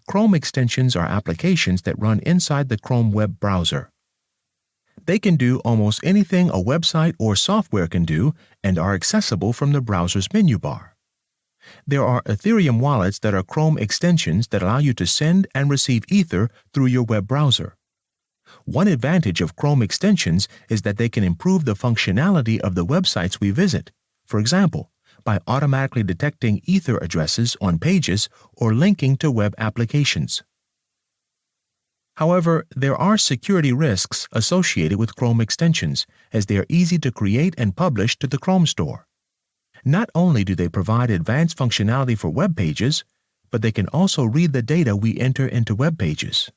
Chrome extensions are applications that run inside the Chrome web browser. They can do almost anything a website or software can do and are accessible from the browser's menu bar. There are Ethereum wallets that are Chrome extensions that allow you to send and receive Ether through your web browser. One advantage of Chrome extensions is that they can improve the functionality of the websites we visit, for example, by automatically detecting Ether addresses on pages or linking to web applications. However, there are security risks associated with Chrome extensions, as they are easy to create and publish to the Chrome Store. Not only do they provide advanced functionality for web pages, but they can also read the data we enter into web pages.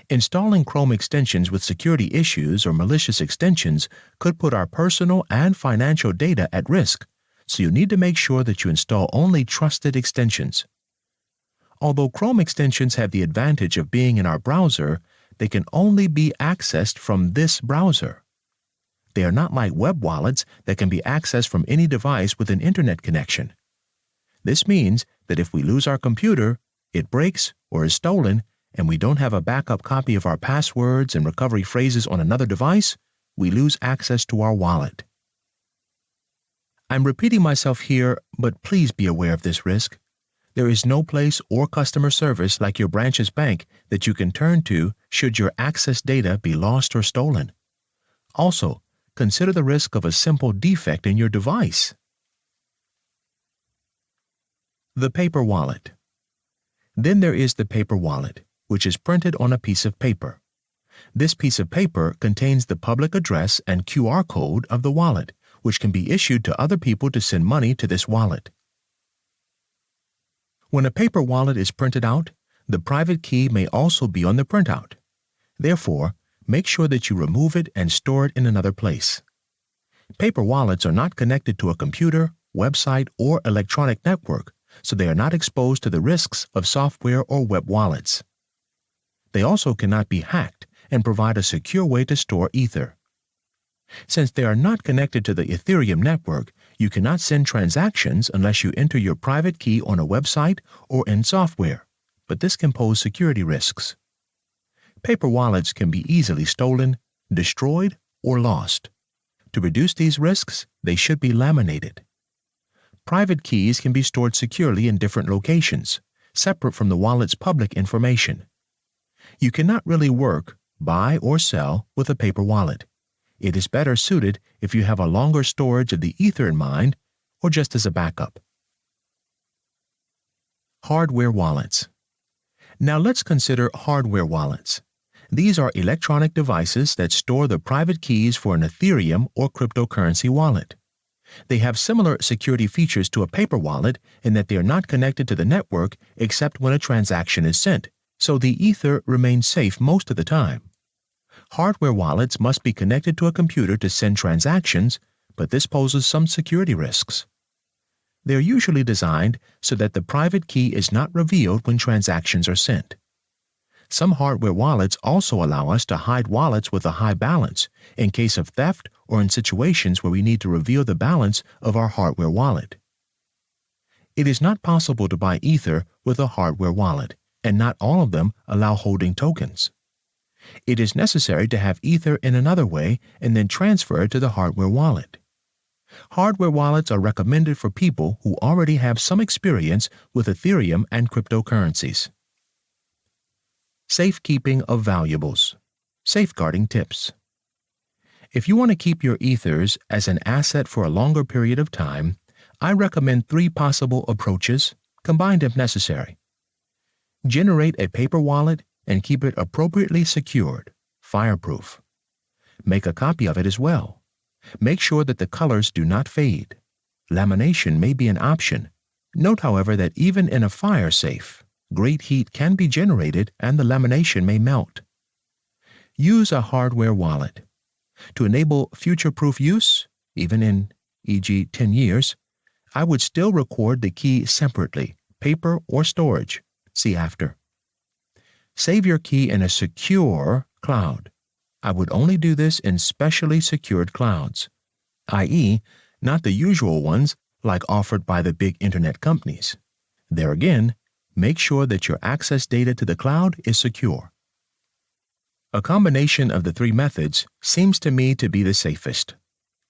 Installing Chrome extensions with security issues or malicious extensions could put our personal and financial data at risk, so you need to make sure that you install only trusted extensions. Although Chrome extensions have the advantage of being in our browser, they can only be accessed from this browser. They are not like web wallets that can be accessed from any device with an internet connection. This means that if we lose our computer, it breaks, or is stolen, and we don't have a backup copy of our passwords and recovery phrases on another device, we lose access to our wallet. I'm repeating myself here, but please be aware of this risk. There is no place or customer service like your branch's bank that you can turn to should your access data be lost or stolen. Also, consider the risk of a simple defect in your device. The paper wallet. Then there is the paper wallet, which is printed on a piece of paper. This piece of paper contains the public address and QR code of the wallet, which can be issued to other people to send money to this wallet. When a paper wallet is printed out, the private key may also be on the printout. Therefore, make sure that you remove it and store it in another place. Paper wallets are not connected to a computer, website, or electronic network, so they are not exposed to the risks of software or web wallets. They also cannot be hacked and provide a secure way to store Ether. Since they are not connected to the Ethereum network, you cannot send transactions unless you enter your private key on a website or in software, but this can pose security risks. Paper wallets can be easily stolen, destroyed, or lost. To reduce these risks, they should be laminated. Private keys can be stored securely in different locations, separate from the wallet's public information. You cannot really work, buy, or sell with a paper wallet. It is better suited if you have a longer storage of the Ether in mind or just as a backup. Hardware wallets. Now let's consider hardware wallets. These are electronic devices that store the private keys for an Ethereum or cryptocurrency wallet. They have similar security features to a paper wallet in that they are not connected to the network except when a transaction is sent, so the Ether remains safe most of the time. Hardware wallets must be connected to a computer to send transactions, but this poses some security risks. They are usually designed so that the private key is not revealed when transactions are sent. Some hardware wallets also allow us to hide wallets with a high balance in case of theft or in situations where we need to reveal the balance of our hardware wallet. It is not possible to buy Ether with a hardware wallet, and not all of them allow holding tokens. It is necessary to have Ether in another way and then transfer it to the hardware wallet. Hardware wallets are recommended for people who already have some experience with Ethereum and cryptocurrencies. Safekeeping of valuables. Safeguarding tips. If you want to keep your Ethers as an asset for a longer period of time, I recommend 3 possible approaches, combined if necessary. Generate a paper wallet and keep it appropriately secured, fireproof. Make a copy of it as well. Make sure that the colors do not fade. Lamination may be an option. Note, however, that even in a fire safe, great heat can be generated and the lamination may melt. Use a hardware wallet. To enable future-proof use, even in, e.g., 10 years, I would still record the key separately, paper or storage. See after. Save your key in a secure cloud. I would only do this in specially secured clouds, i.e., not the usual ones like offered by the big internet companies. There again, make sure that your access data to the cloud is secure. A combination of the three methods seems to me to be the safest.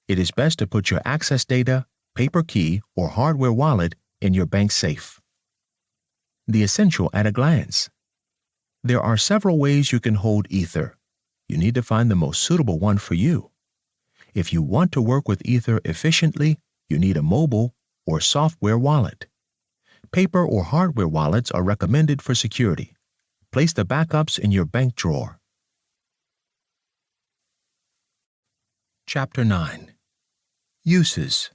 It is best to put your access data, paper key, or hardware wallet in your bank safe. The essential at a glance. There are several ways you can hold Ether. You need to find the most suitable one for you. If you want to work with Ether efficiently, you need a mobile or software wallet. Paper or hardware wallets are recommended for security. Place the backups in your bank drawer. Chapter 9. Uses.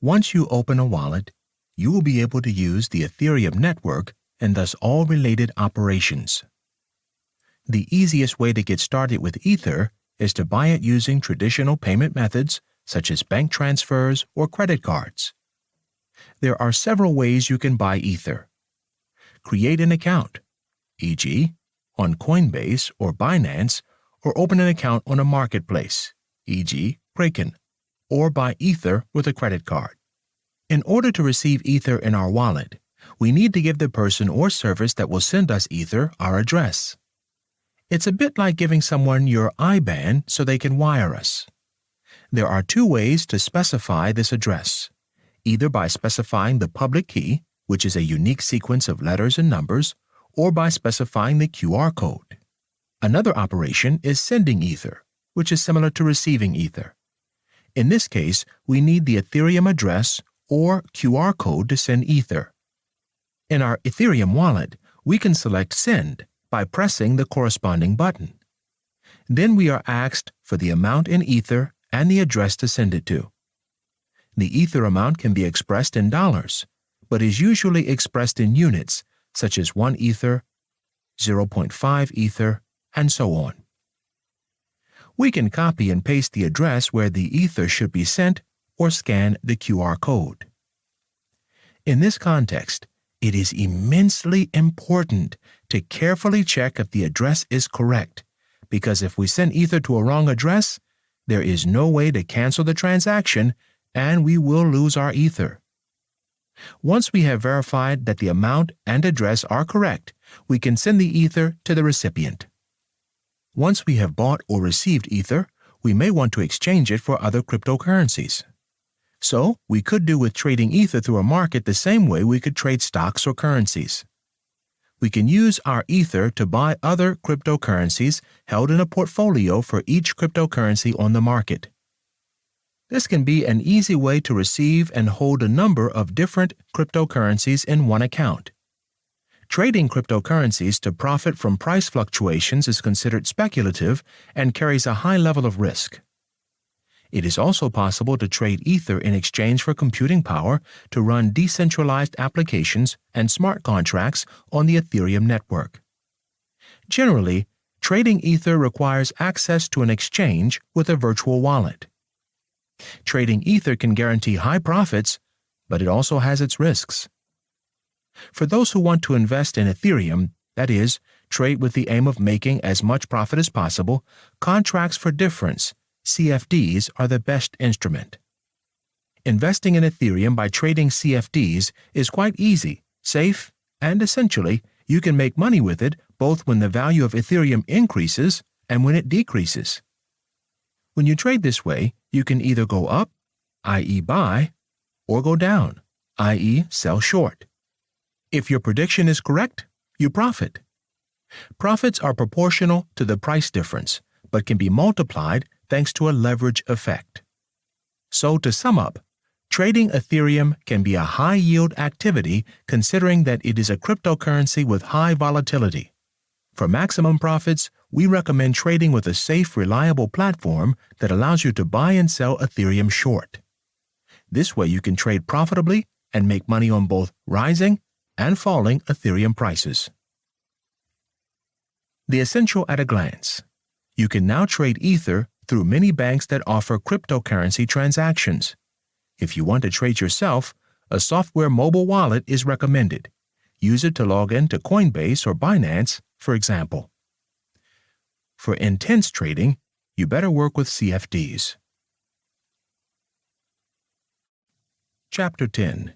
Once you open a wallet, you will be able to use the Ethereum network and thus all related operations. The easiest way to get started with Ether is to buy it using traditional payment methods such as bank transfers or credit cards. There are several ways you can buy Ether. Create an account, e.g., on Coinbase or Binance, or open an account on a marketplace, e.g., Kraken, or buy Ether with a credit card. In order to receive Ether in our wallet, we need to give the person or service that will send us Ether our address. It's a bit like giving someone your IBAN so they can wire us. There are two ways to specify this address, either by specifying the public key, which is a unique sequence of letters and numbers, or by specifying the QR code. Another operation is sending Ether, which is similar to receiving Ether. In this case, we need the Ethereum address or QR code to send Ether. In our Ethereum wallet, we can select Send by pressing the corresponding button. Then we are asked for the amount in Ether and the address to send it to. The Ether amount can be expressed in dollars, but is usually expressed in units, such as 1 Ether, 0.5 Ether, and so on. We can copy and paste the address where the Ether should be sent or scan the QR code. In this context, it is immensely important to carefully check if the address is correct, because if we send Ether to a wrong address, there is no way to cancel the transaction and we will lose our Ether. Once we have verified that the amount and address are correct, we can send the Ether to the recipient. Once we have bought or received Ether, we may want to exchange it for other cryptocurrencies. So, we could do with trading Ether through a market the same way we could trade stocks or currencies. We can use our Ether to buy other cryptocurrencies held in a portfolio for each cryptocurrency on the market. This can be an easy way to receive and hold a number of different cryptocurrencies in one account. Trading cryptocurrencies to profit from price fluctuations is considered speculative and carries a high level of risk. It is also possible to trade Ether in exchange for computing power to run decentralized applications and smart contracts on the Ethereum network. Generally, trading Ether requires access to an exchange with a virtual wallet. Trading Ether can guarantee high profits, but it also has its risks. For those who want to invest in Ethereum, that is, trade with the aim of making as much profit as possible, contracts for difference, CFDs, are the best instrument. Investing in Ethereum by trading CFDs is quite easy, safe, and essentially, you can make money with it both when the value of Ethereum increases and when it decreases. When you trade this way, you can either go up, i.e. buy, or go down, i.e. sell short. If your prediction is correct, you profit. Profits are proportional to the price difference, but can be multiplied thanks to a leverage effect. So to sum up, trading Ethereum can be a high-yield activity considering that it is a cryptocurrency with high volatility. For maximum profits, we recommend trading with a safe, reliable platform that allows you to buy and sell Ethereum short. This way you can trade profitably and make money on both rising and falling Ethereum prices. The essential at a glance. You can now trade Ether through many banks that offer cryptocurrency transactions. If you want to trade yourself, a software mobile wallet is recommended. Use it to log in to Coinbase or Binance, for example. For intense trading, you better work with CFDs. Chapter 10.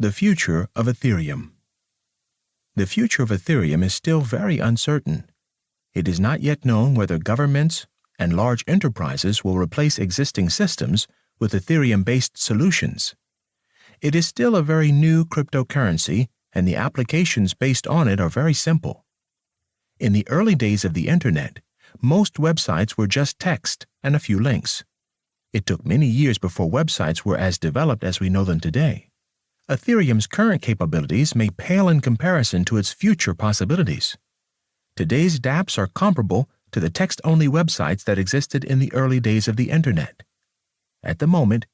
The Future of Ethereum. The future of Ethereum is still very uncertain. It is not yet known whether governments and large enterprises will replace existing systems with Ethereum-based solutions. It is still a very new cryptocurrency, and the applications based on it are very simple. In the early days of the Internet, most websites were just text and a few links. It took many years before websites were as developed as we know them today. Ethereum's current capabilities may pale in comparison to its future possibilities. Today's dApps are comparable to the text-only websites that existed in the early days of the Internet. At the moment,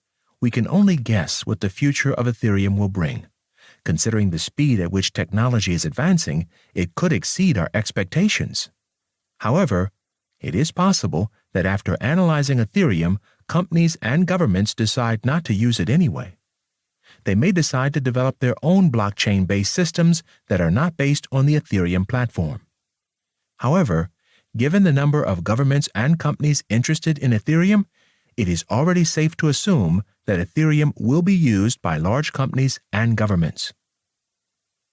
we can only guess what the future of Ethereum will bring. Considering the speed at which technology is advancing, it could exceed our expectations. However, it is possible that after analyzing Ethereum, companies and governments decide not to use it anyway. They may decide to develop their own blockchain-based systems that are not based on the Ethereum platform. However, given the number of governments and companies interested in Ethereum, it is already safe to assume that Ethereum will be used by large companies and governments.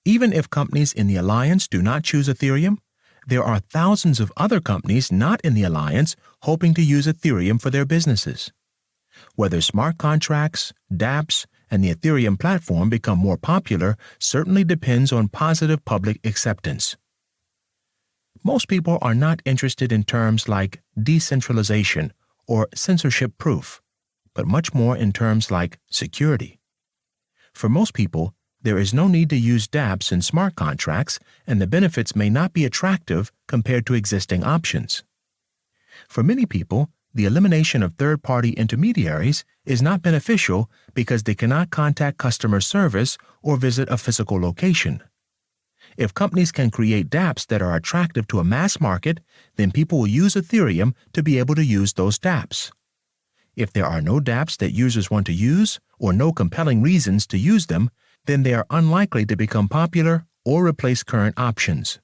Even if companies in the alliance do not choose Ethereum, there are thousands of other companies not in the alliance hoping to use Ethereum for their businesses. Whether smart contracts, dApps, and the Ethereum platform become more popular certainly depends on positive public acceptance. Most people are not interested in terms like decentralization or censorship proof, but much more in terms like security. For most people, there is no need to use dApps and smart contracts, and the benefits may not be attractive compared to existing options. For many people, the elimination of third-party intermediaries is not beneficial because they cannot contact customer service or visit a physical location. If companies can create dApps that are attractive to a mass market, then people will use Ethereum to be able to use those dApps. If there are no dApps that users want to use, or no compelling reasons to use them, then they are unlikely to become popular or replace current options.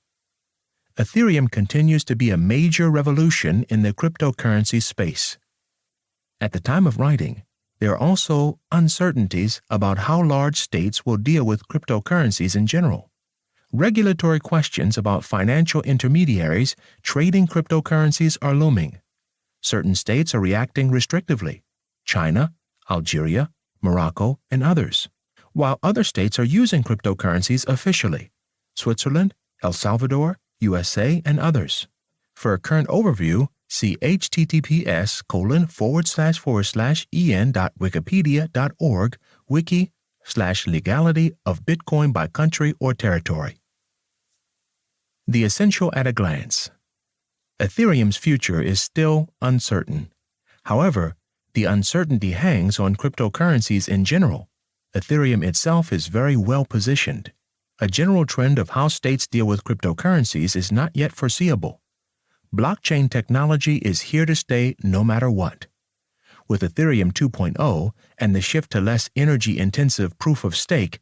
Ethereum continues to be a major revolution in the cryptocurrency space. At the time of writing, there are also uncertainties about how large states will deal with cryptocurrencies in general. Regulatory questions about financial intermediaries trading cryptocurrencies are looming. Certain states are reacting restrictively: China, Algeria, Morocco, and others, while other states are using cryptocurrencies officially: Switzerland, El Salvador, USA, and others. For a current overview, see https://en.wikipedia.org wiki/legality of Bitcoin by country or territory. The essential at a glance. Ethereum's future is still uncertain. However, the uncertainty hangs on cryptocurrencies in general. Ethereum itself is very well positioned. A general trend of how states deal with cryptocurrencies is not yet foreseeable. Blockchain technology is here to stay no matter what. With Ethereum 2.0 and the shift to less energy-intensive proof of stake,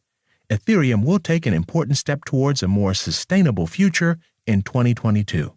Ethereum will take an important step towards a more sustainable future in 2022.